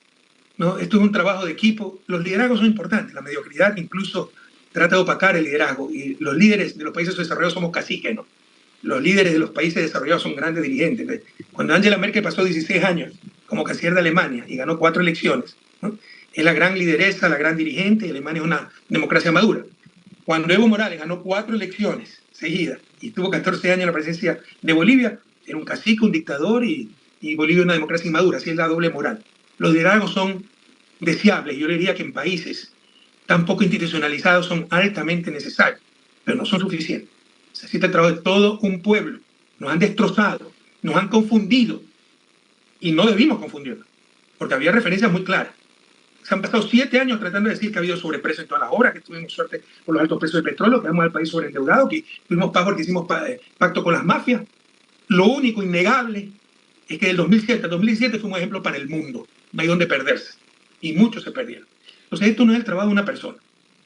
[SPEAKER 1] ¿no? Esto es un trabajo de equipo. Los liderazgos son importantes. La mediocridad incluso trata de opacar el liderazgo. Y los líderes de los países desarrollados somos caciques, ¿no? Los líderes de los países desarrollados son grandes dirigentes. Cuando Angela Merkel pasó 16 años como canciller de Alemania y ganó 4 elecciones, ¿no? Es la gran lideresa, la gran dirigente, y Alemania es una democracia madura. Cuando Evo Morales ganó 4 elecciones seguidas y tuvo 14 años en la presidencia de Bolivia, era un cacique, un dictador, y Bolivia es una democracia inmadura, así es la doble moral. Los liderazgos son deseables, yo le diría que en países tan poco institucionalizados son altamente necesarios, pero no son suficientes. Se necesita el trabajo de todo un pueblo. Nos han destrozado, nos han confundido, y no debimos confundirnos, porque había referencias muy claras. Se han pasado 7 años tratando de decir que ha habido sobreprecio en todas las obras, que tuvimos suerte por los altos precios del petróleo, que vamos al país sobreendeudado, que tuvimos pago porque hicimos pacto con las mafias. Lo único innegable es que del 2007 al 2017 fue un ejemplo para el mundo. No hay donde perderse. Y muchos se perdieron. Entonces esto no es el trabajo de una persona,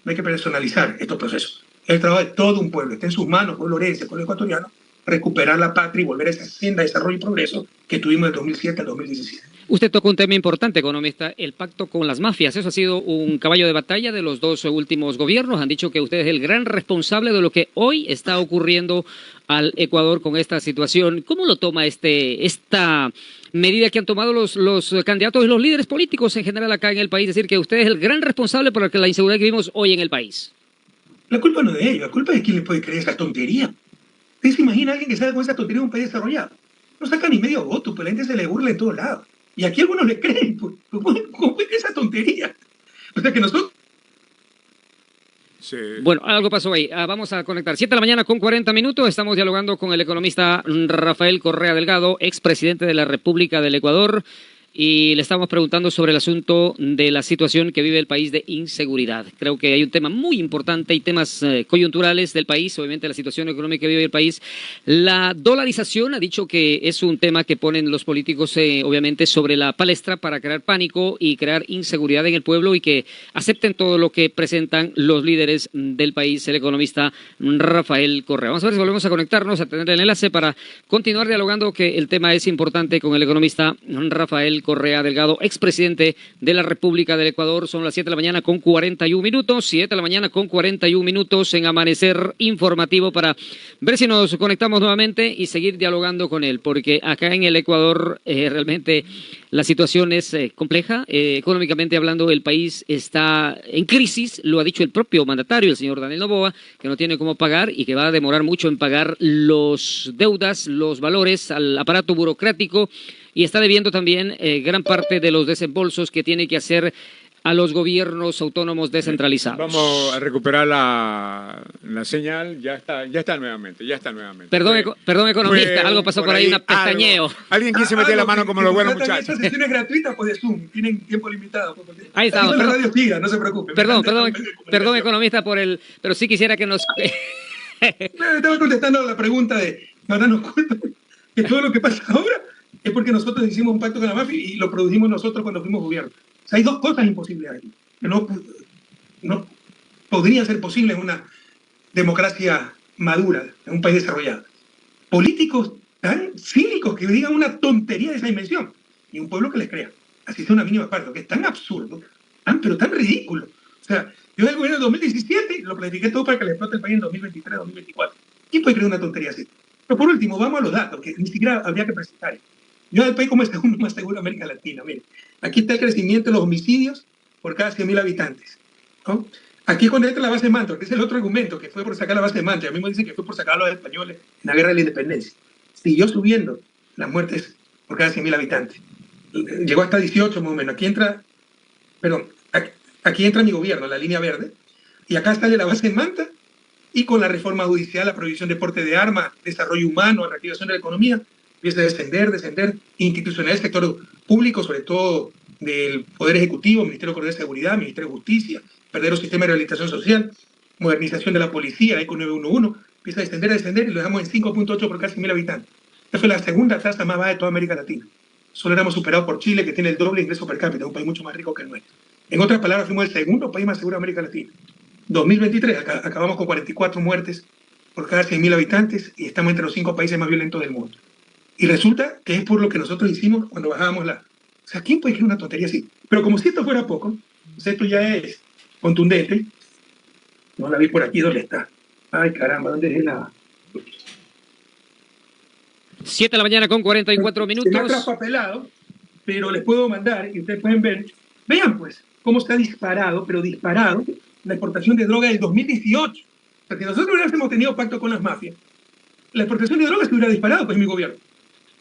[SPEAKER 1] no hay que personalizar estos procesos, es el trabajo de todo un pueblo, está en sus manos, pueblo orense, pueblo ecuatoriano, recuperar la patria y volver a esa senda de desarrollo y progreso que tuvimos del 2007 al 2017.
[SPEAKER 3] Usted tocó un tema importante, economista, el pacto con las mafias. Eso ha sido un caballo de batalla de los dos últimos gobiernos. Han dicho que usted es el gran responsable de lo que hoy está ocurriendo al Ecuador con esta situación. ¿Cómo lo toma esta medida que han tomado los candidatos y los líderes políticos en general acá en el país? Es decir, que usted es el gran responsable por la inseguridad que vivimos hoy en el país.
[SPEAKER 1] La culpa no es de ellos, la culpa es de quién le puede creer esa tontería. ¿Usted se imagina a alguien que salga con esa tontería en un país desarrollado? No saca ni medio voto, pues la gente se le burla en todos lados. Y aquí algunos le creen, pues, ¿cómo es esa tontería? O sea que nosotros...
[SPEAKER 3] Sí. Bueno, algo pasó ahí. Vamos a conectar. 7 de la mañana con 40 minutos. Estamos dialogando con el economista Rafael Correa Delgado, expresidente de la República del Ecuador. Y le estamos preguntando sobre el asunto de la situación que vive el país de inseguridad. Creo que hay un tema muy importante y temas coyunturales del país, obviamente la situación económica que vive el país. La dolarización ha dicho que es un tema que ponen los políticos obviamente sobre la palestra para crear pánico y crear inseguridad en el pueblo y que acepten todo lo que presentan los líderes del país, el economista Rafael Correa. Vamos a ver si volvemos a conectarnos, a tener el enlace para continuar dialogando, que el tema es importante, con el economista Rafael Correa Delgado, expresidente de la República del Ecuador. Son las 7 de la mañana con 41 minutos, 7 de la mañana con 41 minutos en Amanecer Informativo, para ver si nos conectamos nuevamente y seguir dialogando con él, porque acá en el Ecuador realmente la situación es compleja. Económicamente hablando, el país está en crisis, lo ha dicho el propio mandatario, el señor Daniel Noboa, que no tiene cómo pagar y que va a demorar mucho en pagar los deudas, los valores al aparato burocrático, y está debiendo también gran parte de los desembolsos que tiene que hacer a los gobiernos autónomos descentralizados.
[SPEAKER 2] Vamos a recuperar la señal. Ya está nuevamente.
[SPEAKER 3] Perdón, economista, algo pasó por ahí, un pestañeo.
[SPEAKER 2] Alguien quiso meter la mano como los buenos muchachos.
[SPEAKER 1] Esta sesión es gratuita, pues de Zoom, tienen tiempo limitado.
[SPEAKER 3] Ahí estamos.
[SPEAKER 1] La radio tira, no se preocupe.
[SPEAKER 3] Perdón, economista, pero sí quisiera que nos...
[SPEAKER 1] Estaba contestando la pregunta de, ahora nos culpa que todo lo que pasa ahora es porque nosotros hicimos un pacto con la mafia y lo produjimos nosotros cuando fuimos gobierno. O sea, hay dos cosas imposibles aquí, que no podría ser posible en una democracia madura, en un país desarrollado. Políticos tan cínicos que digan una tontería de esa dimensión y un pueblo que les crea. Así sea una mínima parte, que es tan absurdo, pero tan ridículo. O sea, yo en el gobierno de 2017 lo planifiqué todo para que le explote el país en 2023, 2024. ¿Quién puede creer una tontería así? Pero por último, vamos a los datos, que ni siquiera habría que presentar. Yo el país como el segundo más seguro de América Latina. Mire, aquí está el crecimiento de los homicidios por cada 100.000 habitantes, ¿no? Aquí es cuando entra la base de Mantua, que es el otro argumento, que fue por sacar la base de Mantua. A mí me dicen que fue por sacar a los españoles en la guerra de la independencia. Siguió subiendo las muertes por cada 100.000 habitantes. Llegó hasta 18 más o menos. Aquí entra mi gobierno, la línea verde, y acá sale la base de Manta, y con la reforma judicial, la prohibición de porte de armas, desarrollo humano, reactivación de la economía, empieza a descender, institucional el sector público, sobre todo del Poder Ejecutivo, Ministerio de Seguridad, Ministerio de Justicia, verdadero sistema de rehabilitación social, modernización de la policía, ECO 911, empieza a descender y lo dejamos en 5.8 por casi 1.000 habitantes. Esta fue la segunda tasa más baja de toda América Latina. Solo éramos superados por Chile, que tiene el doble ingreso per cápita, un país mucho más rico que el nuestro. En otras palabras, fuimos el segundo país más seguro de América Latina. 2023, acabamos con 44 muertes por cada 100.000 habitantes y estamos entre los 5 países más violentos del mundo. Y resulta que es por lo que nosotros hicimos cuando bajábamos la... O sea, ¿quién puede creer una tontería así? Pero como si esto fuera poco, pues esto ya es contundente. No la vi por aquí, ¿dónde está? Ay, caramba, ¿dónde es la...?
[SPEAKER 3] 7 de la mañana con 44 minutos.
[SPEAKER 1] Se me ha traspapelado, pero les puedo mandar y ustedes pueden ver. Vean, pues, cómo está disparado, pero disparado, la exportación de droga del 2018. Porque nosotros hubiéramos tenido pacto con las mafias, la exportación de drogas se hubiera disparado, pues, mi gobierno.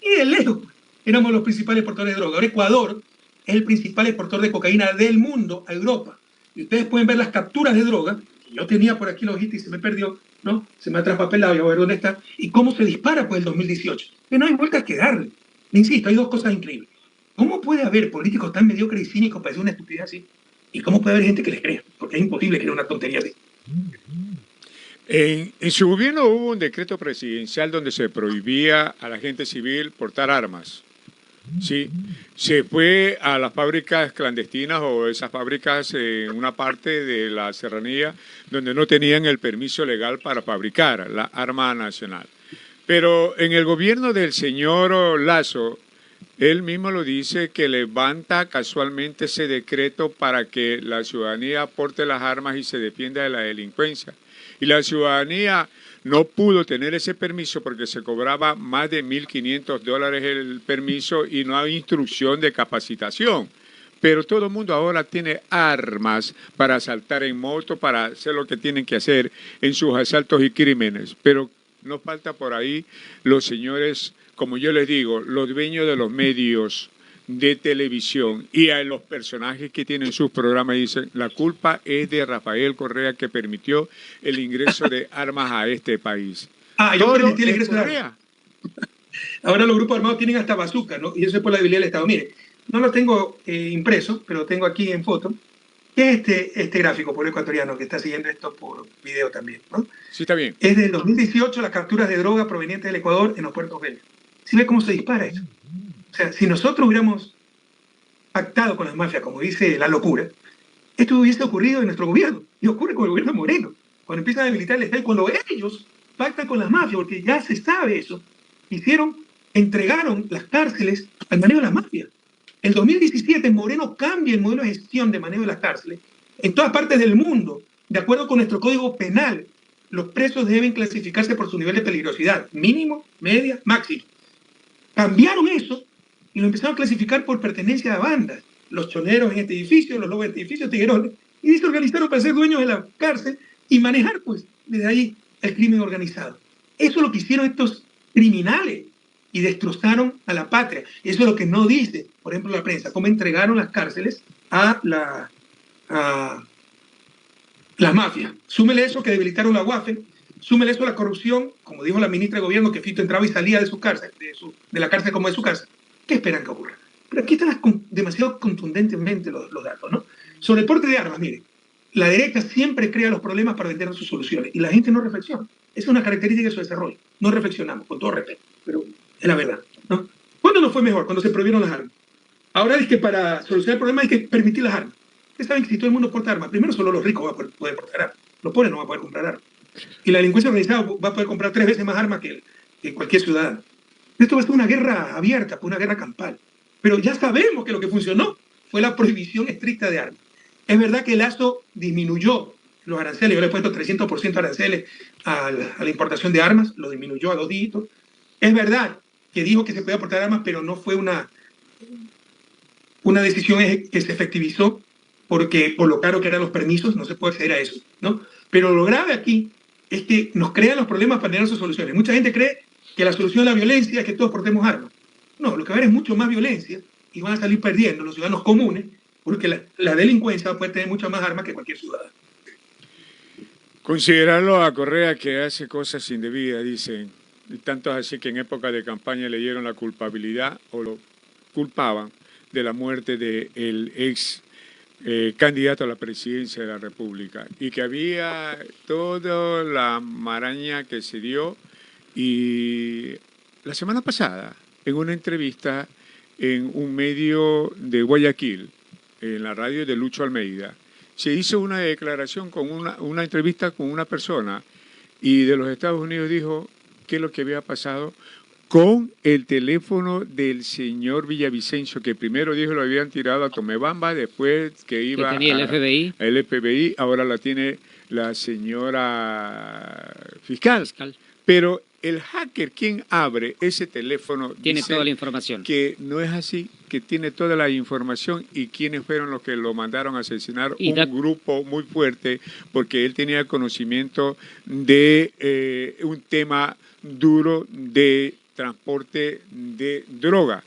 [SPEAKER 1] Y de lejos, pues, éramos los principales exportadores de droga. Ahora Ecuador es el principal exportador de cocaína del mundo a Europa. Y ustedes pueden ver las capturas de droga. Yo tenía por aquí la hojita y se me perdió, ¿no? Se me ha traspapelado, ya voy a ver dónde está. Y cómo se dispara, pues, el 2018. Que no hay vueltas que darle. Le insisto, hay dos cosas increíbles. ¿Cómo puede haber políticos tan mediocres y cínicos para decir una estupidez así? ¿Y cómo puede haber gente que les crea? Porque es imposible creer una tontería así.
[SPEAKER 2] En su gobierno hubo un decreto presidencial donde se prohibía a la gente civil portar armas. Sí, se fue a las fábricas clandestinas o esas fábricas en una parte de la serranía donde no tenían el permiso legal para fabricar la arma nacional. Pero en el gobierno del señor Lasso, él mismo lo dice que levanta casualmente ese decreto para que la ciudadanía aporte las armas y se defienda de la delincuencia. Y la ciudadanía no pudo tener ese permiso porque se cobraba más de $1.500 el permiso y no hay instrucción de capacitación. Pero todo el mundo ahora tiene armas para asaltar en moto, para hacer lo que tienen que hacer en sus asaltos y crímenes. Pero nos falta por ahí los señores, como yo les digo, los dueños de los medios de televisión y a los personajes que tienen sus programas dicen, la culpa es de Rafael Correa que permitió el ingreso de armas a este país.
[SPEAKER 1] Yo permití el ingreso de armas. Ahora los grupos armados tienen hasta bazooka, ¿no? Y eso es por la debilidad del Estado. Mire, no lo tengo impreso, pero lo tengo aquí en foto. ¿Qué es este gráfico por ecuatoriano que está siguiendo esto por video también, ¿no?
[SPEAKER 2] Sí, está bien.
[SPEAKER 1] Es del 2018 las capturas de droga provenientes del Ecuador en los puertos belgas. ¿Sí ve cómo se dispara eso? O sea, si nosotros hubiéramos pactado con las mafias, como dice la locura, esto hubiese ocurrido en nuestro gobierno. Y ocurre con el gobierno de Moreno. Cuando empiezan a debilitar el Estado, cuando ellos pactan con las mafias, porque ya se sabe eso, entregaron las cárceles al manejo de las mafias. En 2017 Moreno cambia el modelo de gestión de manejo de las cárceles. En todas partes del mundo, de acuerdo con nuestro código penal, los presos deben clasificarse por su nivel de peligrosidad, mínimo, media, máximo. Cambiaron eso y lo empezaron a clasificar por pertenencia a bandas. Los choneros en este edificio, los lobos en este edificio, tiguerones, y se organizaron para ser dueños de la cárcel y manejar, pues, desde ahí el crimen organizado. Eso es lo que hicieron estos criminales y destrozaron a la patria. Eso es lo que no dice, por ejemplo, la prensa, cómo entregaron las cárceles a las mafias. Súmele eso que debilitaron la UAFE, súmele eso la corrupción, como dijo la ministra de Gobierno, que Fito entraba y salía de su cárcel, de la cárcel como de su casa. ¿Qué esperan que ocurra? Pero aquí están demasiado contundentemente los datos, ¿no? Sobre el porte de armas, mire, la derecha siempre crea los problemas para vender sus soluciones y la gente no reflexiona. Esa es una característica de su desarrollo. No reflexionamos, con todo respeto, pero es la verdad, ¿no? ¿Cuándo nos fue mejor? Cuando se prohibieron las armas. Ahora es que para solucionar el problema hay que permitir las armas. Ustedes saben que si todo el mundo porta armas, primero solo los ricos van a poder portar armas. Los pobres no van a poder comprar armas. Y la delincuencia organizada va a poder comprar 3 veces más armas que cualquier ciudadano. Esto va a ser una guerra abierta, una guerra campal. Pero ya sabemos que lo que funcionó fue la prohibición estricta de armas. Es verdad que Lasso disminuyó los aranceles. Yo le he puesto 300% aranceles a la importación de armas, lo disminuyó a 2 dígitos. Es verdad que dijo que se podía portar armas, pero no fue una decisión que se efectivizó porque por lo caro que eran los permisos no se puede acceder a eso, ¿no? Pero lo grave aquí es que nos crean los problemas para tener sus soluciones. Mucha gente cree que la solución a la violencia es que todos portemos armas. No, lo que va a haber es mucho más violencia y van a salir perdiendo los ciudadanos comunes porque la delincuencia puede tener muchas más armas que cualquier ciudadano.
[SPEAKER 2] Considerarlo a Correa que hace cosas indebidas, dicen. Y tanto es así que en época de campaña le dieron la culpabilidad o lo culpaban de la muerte del ex candidato a la presidencia de la República y que había toda la maraña que se dio. Y la semana pasada, en una entrevista en un medio de Guayaquil, en la radio de Lucho Almeida, se hizo una declaración con una entrevista con una persona y de los Estados Unidos dijo qué es lo que había pasado con el teléfono del señor Villavicencio, que primero dijo lo habían tirado a Tomebamba, después que iba
[SPEAKER 3] que tenía el
[SPEAKER 2] FBI, ahora la tiene la señora fiscal. Pero el hacker, quien abre ese teléfono,
[SPEAKER 3] tiene toda la información.
[SPEAKER 2] Que no es así, que tiene toda la información y quiénes fueron los que lo mandaron a asesinar, un grupo muy fuerte, porque él tenía conocimiento de un tema duro de transporte de droga.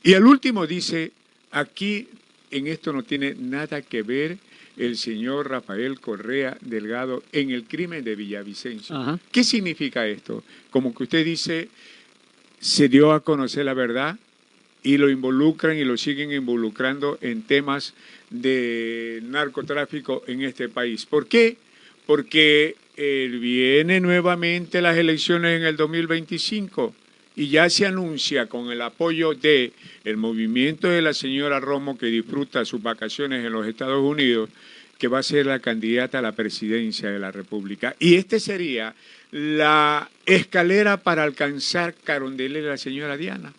[SPEAKER 2] Y al último dice, aquí en esto no tiene nada que ver el señor Rafael Correa Delgado en el crimen de Villavicencio. Ajá. ¿Qué significa esto? Como que usted dice, se dio a conocer la verdad y lo involucran y lo siguen involucrando en temas de narcotráfico en este país. ¿Por qué? Porque viene nuevamente las elecciones en el 2025 y ya se anuncia con el apoyo de el movimiento de la señora Romo, que disfruta sus vacaciones en los Estados Unidos, que va a ser la candidata a la presidencia de la República. Y este sería la escalera para alcanzar Carondelet, la señora Diana.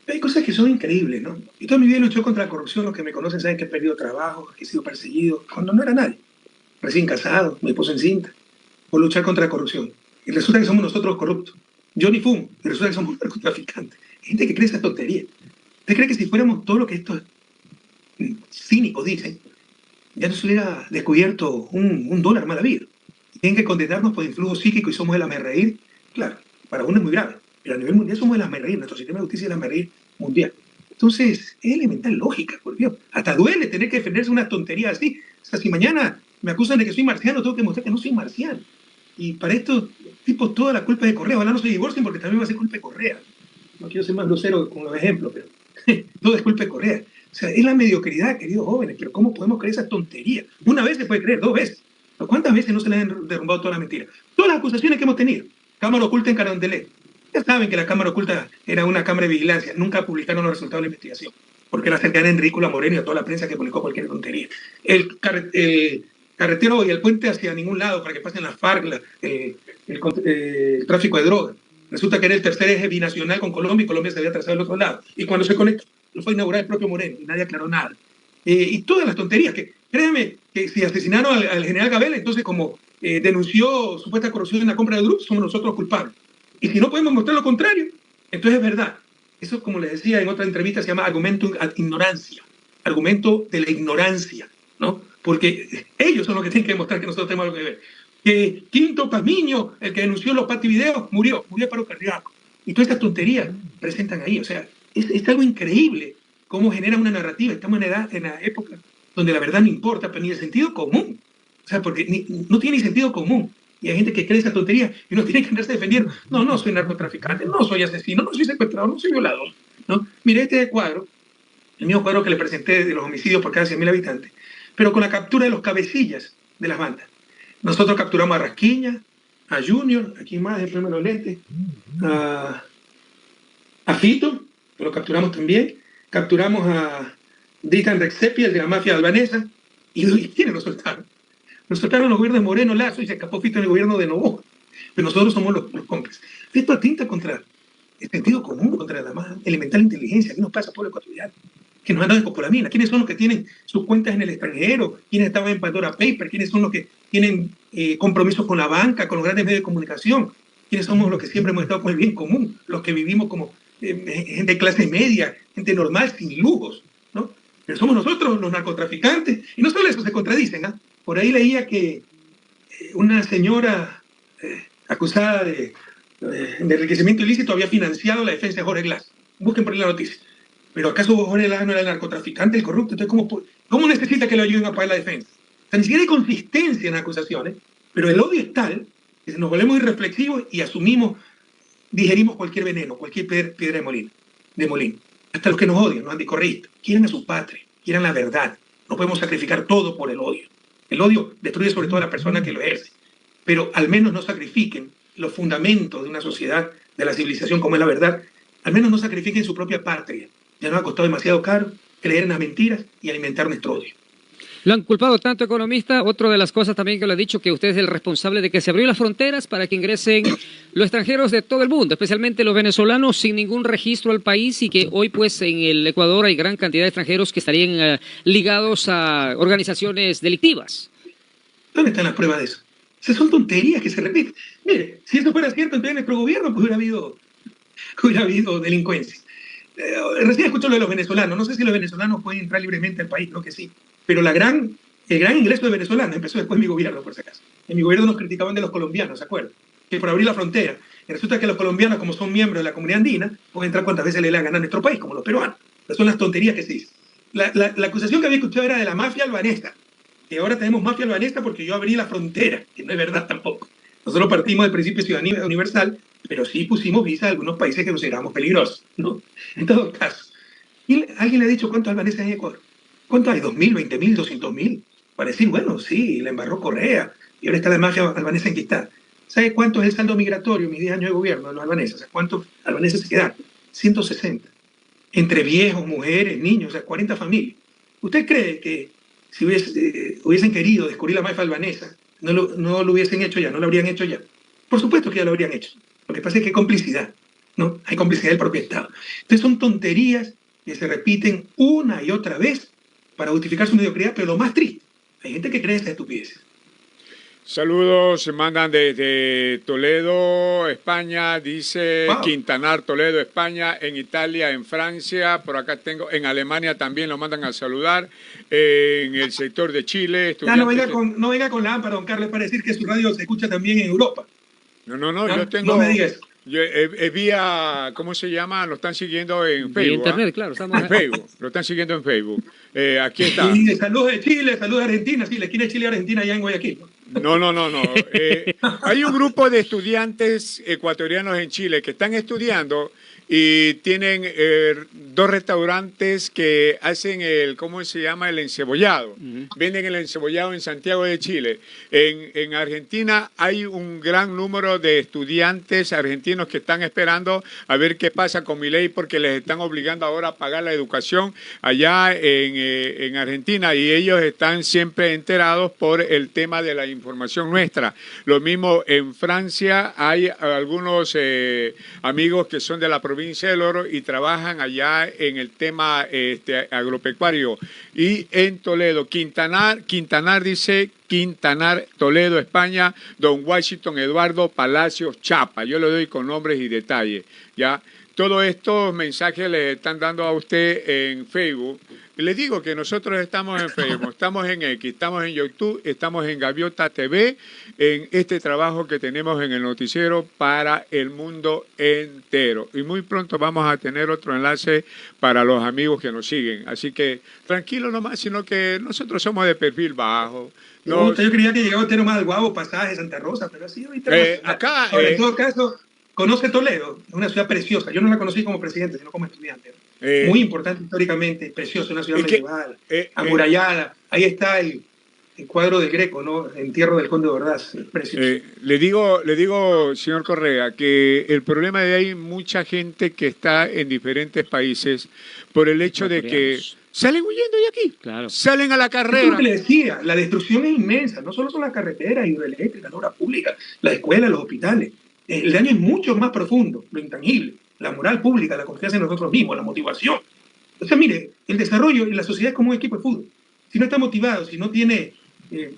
[SPEAKER 1] Hay cosas que son increíbles, ¿no? Yo toda mi vida luché contra la corrupción. Los que me conocen saben que he perdido trabajo, que he sido perseguido, cuando no era nadie. Recién casado, mi esposa encinta, por luchar contra la corrupción. Y resulta que somos nosotros los corruptos. Yo ni fumo, y resulta que somos narcotraficantes. Hay gente que cree esa tontería. ¿Usted cree que si fuéramos todo lo que estos cínicos dicen, ya nos hubiera descubierto un dólar mal habido? Tienen que condenarnos por influjo psíquico y somos el hazmerreír? Claro, para uno es muy grave, pero a nivel mundial somos el hazmerreír. Nuestro sistema de justicia es el hazmerreír mundial. Entonces, es elemental lógica, por Dios. Hasta duele tener que defenderse una tontería así. O sea, si mañana me acusan de que soy marciano, tengo que mostrar que no soy marciano. Y para estos tipos toda la culpa es de Correa. Ojalá no se divorcien porque también va a ser culpa de Correa. No quiero ser más grosero con los ejemplos, pero todo es culpa de Correa. O sea, es la mediocridad, queridos jóvenes, pero ¿cómo podemos creer esa tontería? Una vez se puede creer, 2 veces. ¿Pero cuántas veces no se les han derrumbado todas las mentiras? Todas las acusaciones que hemos tenido. Cámara oculta en Carondelet. Ya saben que la cámara oculta era una cámara de vigilancia. Nunca publicaron los resultados de la investigación. Porque era cercana en ridículo a Moreno y a toda la prensa que publicó cualquier tontería. El carretero y el puente hacia ningún lado para que pasen las FARC, el tráfico de drogas. Resulta que era el tercer eje binacional con Colombia y Colombia se había trazado del otro lado. Y cuando se conectó, lo fue a inaugurar el propio Moreno y nadie aclaró nada. Y todas las tonterías que, créanme, que si asesinaron al general Gabel, entonces como denunció supuesta corrupción en la compra de grupos, somos nosotros culpables. Y si no podemos mostrar lo contrario, entonces es verdad. Eso, como les decía en otra entrevista, se llama argumentum ad ignorancia, argumento de la ignorancia, ¿no? Porque ellos son los que tienen que demostrar que nosotros tenemos algo que ver. Que Quinto Pazmiño, el que denunció los pativideos, murió de paro cardíaco. Y todas estas tonterías presentan ahí. O sea, es algo increíble cómo genera una narrativa. Estamos en la época donde la verdad no importa, pero ni el sentido común. O sea, porque no tiene ni sentido común. Y hay gente que cree esa tontería y no tiene que andarse defendiendo. No, no soy narcotraficante, no soy asesino, no soy secuestrador, no soy violador, ¿no? Mire este cuadro, el mismo cuadro que le presenté de los homicidios por cada 100.000 habitantes, pero con la captura de los cabecillas de las bandas. Nosotros capturamos a Rasquiña, a Junior, aquí más, el primero los lentes, a Fito, que lo capturamos también, capturamos a Dritan Rexepi, el de la mafia albanesa, y ¿quiénes lo soltaron? Nos soltaron los gobiernos de Moreno, Lazo, y se escapó Fito en el gobierno de Novoa. Pero nosotros somos los cómplices. Esto atenta contra el sentido común, contra la más elemental inteligencia. ¿Qué nos pasa, pueblo ecuatoriano? Que nos han dado escopolamina. ¿Quiénes son los que tienen sus cuentas en el extranjero? ¿Quiénes estaban en Pandora Paper? ¿Quiénes son los que tienen compromisos con la banca, con los grandes medios de comunicación? ¿Quiénes somos los que siempre hemos estado con el bien común? Los que vivimos como gente de clase media, gente normal, sin lujos, ¿no? Pero somos nosotros los narcotraficantes. Y no solo eso, se contradicen, ¿ah? Por ahí leía que una señora acusada de enriquecimiento ilícito había financiado la defensa de Jorge Glass. Busquen por ahí la noticia. Pero ¿acaso Jorge Glass no era el narcotraficante, el corrupto? Entonces, ¿cómo necesita que lo ayuden a pagar la defensa? O sea, ni siquiera hay consistencia en las acusaciones, pero el odio es tal que nos volvemos irreflexivos y digerimos cualquier veneno, cualquier piedra de molino. Hasta los que nos odian, los anticorreístas, quieren a su patria, quieren la verdad. No podemos sacrificar todo por el odio. El odio destruye sobre todo a la persona que lo ejerce. Pero al menos no sacrifiquen los fundamentos de una sociedad, de la civilización como es la verdad. Al menos no sacrifiquen su propia patria. Ya nos ha costado demasiado caro creer en las mentiras y alimentar nuestro odio.
[SPEAKER 3] Lo han culpado tanto, economista. Otra de las cosas también que lo ha dicho, que usted es el responsable de que se abrió las fronteras para que ingresen los extranjeros de todo el mundo, especialmente los venezolanos, sin ningún registro al país, y que hoy pues en el Ecuador hay gran cantidad de extranjeros que estarían ligados a organizaciones delictivas.
[SPEAKER 1] ¿Dónde están las pruebas de eso? Esas son tonterías que se repiten. Mire, si eso fuera cierto, entonces en nuestro gobierno pues hubiera habido delincuencia. Recién escucho lo de los venezolanos. No sé si los venezolanos pueden entrar libremente al país, creo que sí. Pero el gran ingreso de venezolanos empezó después de mi gobierno, por si acaso. En mi gobierno nos criticaban de los colombianos, ¿se acuerdan? Que por abrir la frontera. Y resulta que los colombianos, como son miembros de la comunidad andina, pueden entrar cuantas veces les dé la gana a nuestro país, como los peruanos. Esas son las tonterías que se dicen. La acusación que había escuchado era de la mafia albanesa. Que ahora tenemos mafia albanesa porque yo abrí la frontera, que no es verdad tampoco. Nosotros partimos del principio de ciudadanía universal, pero sí pusimos visa a algunos países que consideramos peligrosos, ¿no? En todo caso. ¿Y alguien le ha dicho cuántos albaneses hay en Ecuador? ¿Cuántos hay? ¿2.000, 20.000, 200.000? Para decir, bueno, sí, la embarró Correa y ahora está la mafia albanesa enquistada. ¿Sabe cuánto es el saldo migratorio en mis 10 años de gobierno de los albaneses? O sea, ¿cuántos albaneses se quedaron? 160. Entre viejos, mujeres, niños, o sea, 40 familias. ¿Usted cree que si hubiesen querido descubrir la mafia albanesa, no lo hubiesen hecho ya, no lo habrían hecho ya? Por supuesto que ya lo habrían hecho. Lo que pasa es que hay complicidad, ¿no? Hay complicidad del propio Estado. Entonces son tonterías que se repiten una y otra vez para justificar su mediocridad, pero lo más triste, hay gente que cree estas estupideces.
[SPEAKER 2] Saludos, se mandan desde Toledo, España, dice
[SPEAKER 1] Wow.
[SPEAKER 2] Quintanar, Toledo, España, en Italia, en Francia, por acá tengo, en Alemania también lo mandan a saludar, en el sector de Chile.
[SPEAKER 1] Ya no venga con lámpara, don Carlos, para decir que su radio se escucha también en Europa.
[SPEAKER 2] No,
[SPEAKER 1] ¿Ah?
[SPEAKER 2] yo tengo...
[SPEAKER 1] No me diga eso.
[SPEAKER 2] Yo, vía, ¿cómo se llama? Lo están siguiendo en
[SPEAKER 3] Vía
[SPEAKER 2] Facebook.
[SPEAKER 3] internet, claro. Estamos
[SPEAKER 2] En Facebook, lo están siguiendo en Facebook. Aquí está.
[SPEAKER 1] Y saludos de Chile, saludos de Argentina, sí, la esquina de Chile y Argentina allá en Guayaquil.
[SPEAKER 2] No. Hay un grupo de estudiantes ecuatorianos en Chile que están estudiando y tienen 2 restaurantes que hacen ¿cómo se llama? El encebollado. Venden el encebollado en Santiago de Chile. En Argentina hay un gran número de estudiantes argentinos que están esperando a ver qué pasa con Milei porque les están obligando ahora a pagar la educación allá en Argentina y ellos están siempre enterados por el tema de la información nuestra. Lo mismo en Francia, hay algunos amigos que son de la provincia del Oro y trabajan allá en el tema agropecuario. Y en Toledo, Quintanar dice, Quintanar, Toledo, España, don Washington Eduardo Palacios Chapa. Yo le doy con nombres y detalles, ¿ya? Todos estos mensajes le están dando a usted en Facebook. Les digo que nosotros estamos en Facebook, estamos en X, estamos en YouTube, estamos en Gaviota TV, en este trabajo que tenemos en el noticiero para el mundo entero. Y muy pronto vamos a tener otro enlace para los amigos que nos siguen. Así que tranquilo nomás, sino que nosotros somos de perfil bajo.
[SPEAKER 1] Yo creía que llegaba a tener más al Guavo, Pasaje, Santa Rosa, pero así ahorita
[SPEAKER 2] acá,
[SPEAKER 1] ahora, en todo caso, conoce Toledo, es una ciudad preciosa. Yo no la conocí como presidente, sino como estudiante. Muy importante históricamente, preciosa, una ciudad medieval, amurallada. Ahí está el cuadro del Greco, ¿no? Entierro del Conde de Ordaz, precioso.
[SPEAKER 2] Le digo, señor Correa, que el problema de hay mucha gente que está en diferentes países por el hecho de que salen huyendo de aquí,
[SPEAKER 3] claro.
[SPEAKER 2] Salen a la carrera.
[SPEAKER 1] Es lo que le decía, la destrucción es inmensa, no solo son las carreteras, hidroeléctricas, la obra pública, la escuela, los hospitales. El daño es mucho más profundo, lo intangible, la moral pública, la confianza en nosotros mismos, la motivación. O sea, mire, el desarrollo y la sociedad es como un equipo de fútbol. Si no está motivado, si no tiene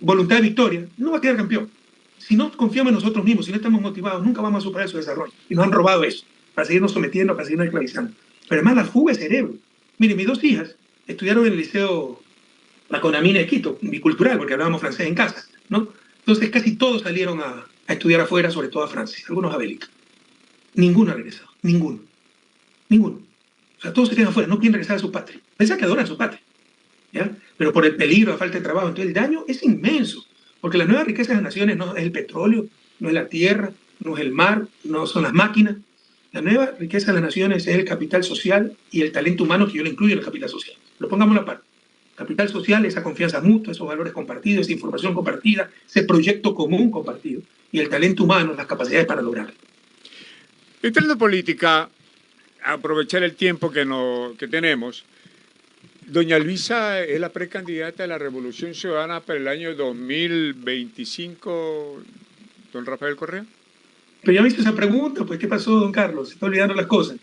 [SPEAKER 1] voluntad de victoria, no va a quedar campeón. Si no confiamos en nosotros mismos, si no estamos motivados, nunca vamos a superar su desarrollo. Y nos han robado eso, para seguirnos sometiendo, para seguirnos esclavizando. Pero además la fuga de cerebro. Mire, mis 2 hijas estudiaron en el liceo La Conamina de Quito, bicultural, porque hablábamos francés en casa, ¿no? Entonces casi todos salieron a estudiar afuera, sobre todo a Francia, algunos a Bélgica. Ninguno ha regresado, ninguno. O sea, todos se quedan afuera, no quieren regresar a su patria. Piensan que adoran su patria, ¿ya? Pero por el peligro, la falta de trabajo, entonces el daño es inmenso, porque la nueva riqueza de las naciones no es el petróleo, no es la tierra, no es el mar, no son las máquinas. La nueva riqueza de las naciones es el capital social y el talento humano, que yo le incluyo en el capital social. Lo pongamos a la par. Capital social, esa confianza mutua, esos valores compartidos, esa información compartida, ese proyecto común compartido. Y el talento humano, las capacidades para lograrlo.
[SPEAKER 2] Entrando en política, aprovechar el tiempo que tenemos. Doña Luisa es la precandidata de la Revolución Ciudadana para el año 2025, don Rafael Correa.
[SPEAKER 1] Pero ya me hizo esa pregunta, pues ¿qué pasó, don Carlos? Se está olvidando las cosas.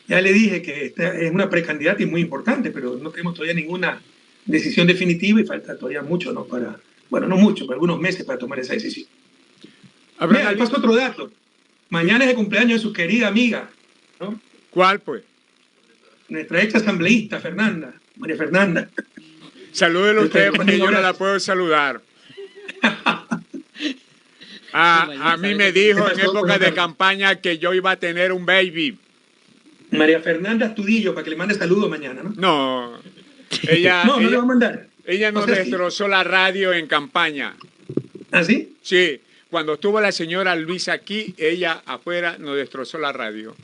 [SPEAKER 1] Ya le dije que esta es una precandidata y muy importante, pero no tenemos todavía ninguna decisión definitiva y falta todavía mucho, ¿no? Bueno, no mucho, pero algunos meses para tomar esa decisión. Mira, ahí pasó otro dato. Mañana es el cumpleaños de su querida amiga, ¿no?
[SPEAKER 2] ¿Cuál, pues?
[SPEAKER 1] Nuestra ex asambleísta, María Fernanda.
[SPEAKER 2] Salúdelo usted porque yo no la puedo saludar. A mí me dijo en época de campaña que yo iba a tener un baby.
[SPEAKER 1] María Fernanda Astudillo, para que le mande saludos mañana, ¿no?
[SPEAKER 2] No, ella...
[SPEAKER 1] no le va a mandar.
[SPEAKER 2] Ella nos destrozó la radio en campaña.
[SPEAKER 1] ¿Ah, sí?
[SPEAKER 2] Sí, cuando estuvo la señora Luisa aquí, ella afuera nos destrozó la radio.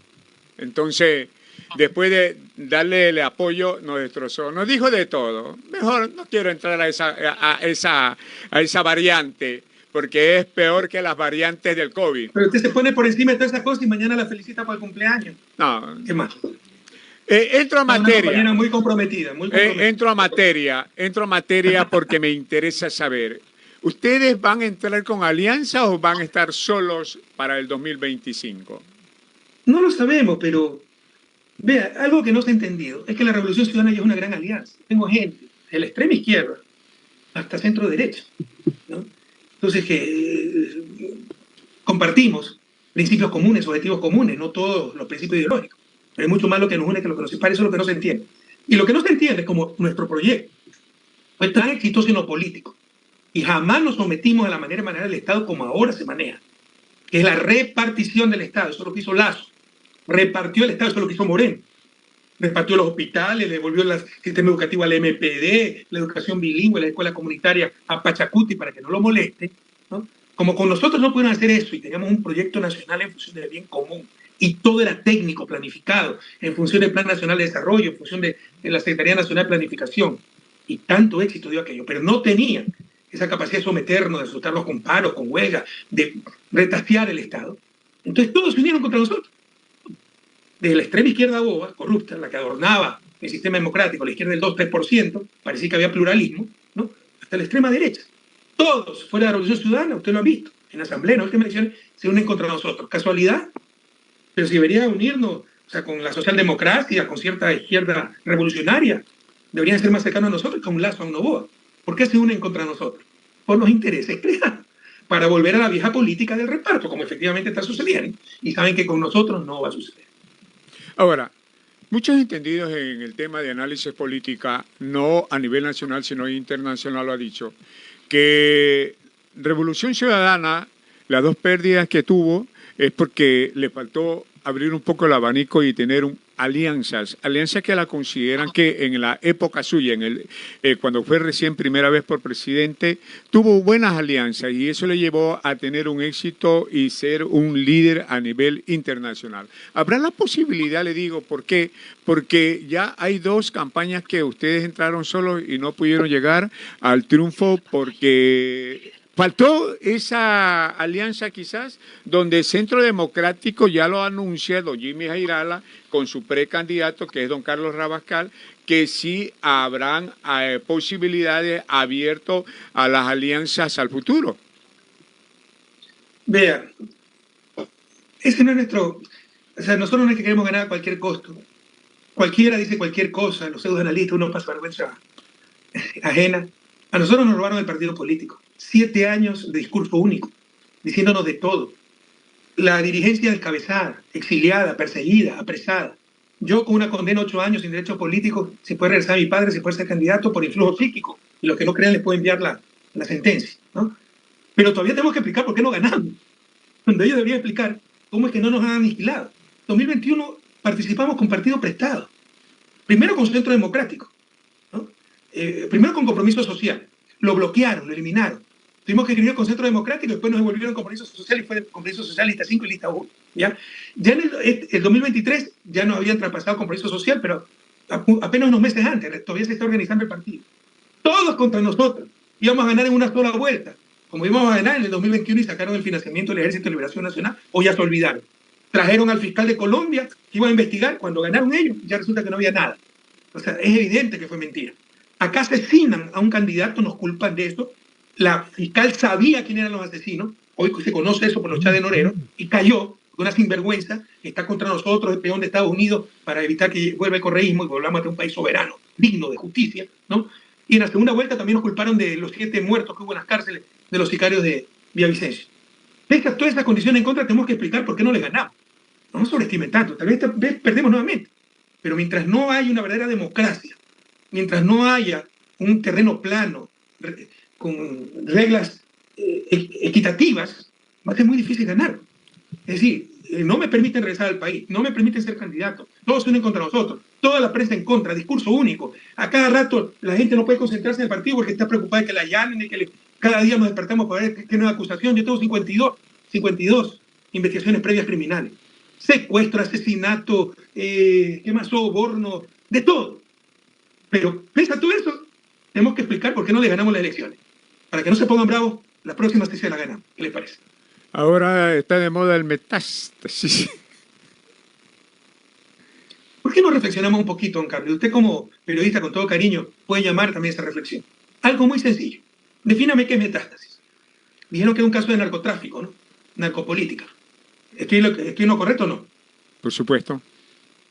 [SPEAKER 2] Entonces, después de darle el apoyo, nos destrozó. Nos dijo de todo. Mejor no quiero entrar a esa variante, porque es peor que las variantes del COVID.
[SPEAKER 1] Pero usted se pone por encima de todas esas cosas y mañana la felicita por el cumpleaños.
[SPEAKER 2] No.
[SPEAKER 1] ¿Qué más?
[SPEAKER 2] Entro a
[SPEAKER 1] Una
[SPEAKER 2] materia.
[SPEAKER 1] compañera muy comprometida, muy comprometida.
[SPEAKER 2] Entro a materia porque me interesa saber. ¿Ustedes van a entrar con alianza o van a estar solos para el 2025?
[SPEAKER 1] No lo sabemos, pero vea, algo que no se ha entendido es que la Revolución Ciudadana ya es una gran alianza. Tengo gente de la extrema izquierda hasta centro derecha, ¿no? Entonces, compartimos principios comunes, objetivos comunes, no todos los principios ideológicos. Pero hay mucho más lo que nos une que lo que nos separa, eso es lo que no se entiende. Y lo que no se entiende es como nuestro proyecto fue tan exitoso en lo político y jamás nos sometimos a la manera de manejar el Estado como ahora se maneja, que es la repartición del Estado. Eso es lo que hizo Lazo. Repartió el Estado, eso es lo que hizo Moreno. Repartió los hospitales, le devolvió el sistema educativo al MPD, la educación bilingüe, la escuela comunitaria a Pachacuti para que no lo moleste, ¿no? Como con nosotros no pudieron hacer eso y teníamos un proyecto nacional en función del bien común y todo era técnico, planificado, en función del Plan Nacional de Desarrollo, en función de la Secretaría Nacional de Planificación. Y tanto éxito dio aquello, pero no tenían esa capacidad de someternos, de asustarlos con paros, con huelgas, de retasear el Estado. Entonces todos se unieron contra nosotros. Desde la extrema izquierda boba, corrupta, la que adornaba el sistema democrático, la izquierda del 2-3%, parecía que había pluralismo, ¿no? Hasta la extrema derecha. Todos, fuera de la Revolución Ciudadana, usted lo ha visto, en asamblea, en las últimas elecciones, se unen contra nosotros. ¿Casualidad? Pero si debería unirnos, o sea, con la socialdemocracia, con cierta izquierda revolucionaria, deberían ser más cercanos a nosotros que a un Lazo, a un Noboa. ¿Por qué se unen contra nosotros? Por los intereses creados, para volver a la vieja política del reparto, como efectivamente está sucediendo. Y saben que con nosotros no va a suceder.
[SPEAKER 2] Ahora, muchos entendidos en el tema de análisis política, no a nivel nacional, sino internacional, lo ha dicho, que Revolución Ciudadana, las dos pérdidas que tuvo, es porque le faltó abrir un poco el abanico y tener alianzas que la consideran que en la época suya, cuando fue recién primera vez por presidente, tuvo buenas alianzas y eso le llevó a tener un éxito y ser un líder a nivel internacional. ¿Habrá la posibilidad, le digo, por qué? Porque ya hay dos campañas que ustedes entraron solos y no pudieron llegar al triunfo porque faltó esa alianza quizás donde el Centro Democrático ya lo ha anunciado Jimmy Jairala con su precandidato que es don Carlos Rabascal, que sí habrán posibilidades abiertas a las alianzas al futuro.
[SPEAKER 1] Vea, ese no es nuestro... O sea, nosotros no es que queremos ganar a cualquier costo. Cualquiera dice cualquier cosa, los pseudoanalistas, uno pasa vergüenza ajena. A nosotros nos robaron el partido político. 7 años de discurso único, diciéndonos de todo. La dirigencia descabezada, exiliada, perseguida, apresada. Yo con una condena 8 años sin derechos políticos, se puede regresar a mi padre, se puede ser candidato por influjo psíquico. Y los que no crean les puedo enviar la sentencia, ¿no? Pero todavía tenemos que explicar por qué no ganamos. Cuando ellos deberían explicar cómo es que no nos han aniquilado. En 2021 participamos con partido prestado. Primero con Centro Democrático, ¿no? Primero con Compromiso Social. Lo bloquearon, lo eliminaron. Tuvimos que escribir con Centro Democrático, después nos devolvieron Compromiso Social y fue Compromiso Social lista 5 y lista 1. ¿Ya? Ya en el 2023 ya nos habían traspasado Compromiso Social, pero apenas unos meses antes, todavía se está organizando el partido. Todos contra nosotros. Íbamos a ganar en una sola vuelta. Como íbamos a ganar en el 2021 y sacaron el financiamiento del Ejército de Liberación Nacional, o ya se olvidaron. Trajeron al fiscal de Colombia que iba a investigar. Cuando ganaron ellos, ya resulta que no había nada. O sea, es evidente que fue mentira. Acá asesinan a un candidato, nos culpan de esto. La fiscal sabía quién eran los asesinos. Hoy se conoce eso por los chats de Norero y cayó. Una sinvergüenza que está contra nosotros, el peón de Estados Unidos, para evitar que vuelva el correísmo y volvamos a tener un país soberano, digno de justicia, ¿no? Y en la segunda vuelta también nos culparon de los 7 muertos que hubo en las cárceles de los sicarios de Villavicencio. Todas estas condiciones en contra tenemos que explicar por qué no le ganamos. No nos sobreestimen tanto, tal vez perdemos nuevamente. Pero mientras no haya una verdadera democracia, mientras no haya un terreno plano, con reglas equitativas, va a ser muy difícil ganar. Es decir, no me permiten regresar al país, no me permiten ser candidato, todos se unen contra nosotros, toda la prensa en contra, discurso único. A cada rato la gente no puede concentrarse en el partido porque está preocupada de que la allanen, de que cada día nos despertamos para ver qué nueva acusación. Yo tengo 52 investigaciones previas criminales. Secuestro, asesinato, ¿qué más? Soborno, de todo. Pero pese a todo eso, tenemos que explicar por qué no le ganamos las elecciones. Para que no se pongan bravos La próxima sí se la ganamos. ¿Qué les parece?
[SPEAKER 2] Ahora está de moda el metástasis.
[SPEAKER 1] ¿Por qué no reflexionamos un poquito, don Carlos? Usted como periodista, con todo cariño, puede llamar también esa reflexión. Algo muy sencillo. Defíname qué es metástasis. Dijeron que es un caso de narcotráfico, ¿no? Narcopolítica. ¿Estoy en lo correcto o no?
[SPEAKER 2] Por supuesto.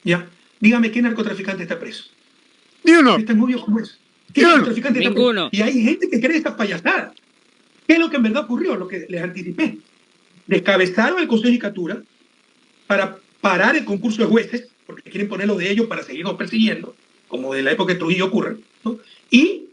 [SPEAKER 1] Ya. Dígame qué narcotraficante está preso.
[SPEAKER 2] Ni uno.
[SPEAKER 1] Es tan obvio como eso. ¿Qué
[SPEAKER 2] Ninguno.
[SPEAKER 1] narcotraficante está preso?
[SPEAKER 3] Ninguno.
[SPEAKER 1] Y hay gente que cree estas payasadas. ¿Qué es lo que en verdad ocurrió? Lo que les anticipé. Descabezaron el Consejo de Judicatura para parar el concurso de jueces, porque quieren ponerlo de ellos para seguirnos persiguiendo, como de la época de Trujillo ocurre, ¿no? Y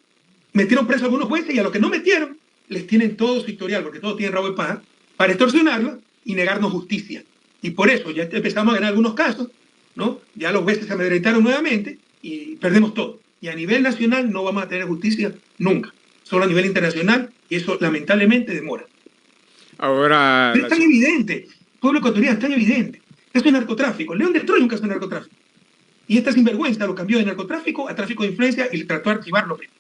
[SPEAKER 1] metieron preso a algunos jueces y a los que no metieron, les tienen todo su historial, porque todos tienen rabo de paja, para extorsionarlos y negarnos justicia. Y por eso ya empezamos a ganar algunos casos, ¿no? Ya los jueces se amedrentaron nuevamente y perdemos todo. Y a nivel nacional no vamos a tener justicia nunca, solo a nivel internacional, y eso lamentablemente demora.
[SPEAKER 2] Ahora.
[SPEAKER 1] Pero es tan evidente, pueblo ecuatoriano, es tan evidente. Esto es narcotráfico. León de Troya es un caso de narcotráfico. Y esta sinvergüenza lo cambió de narcotráfico a tráfico de influencia y le trató de archivarlo primero.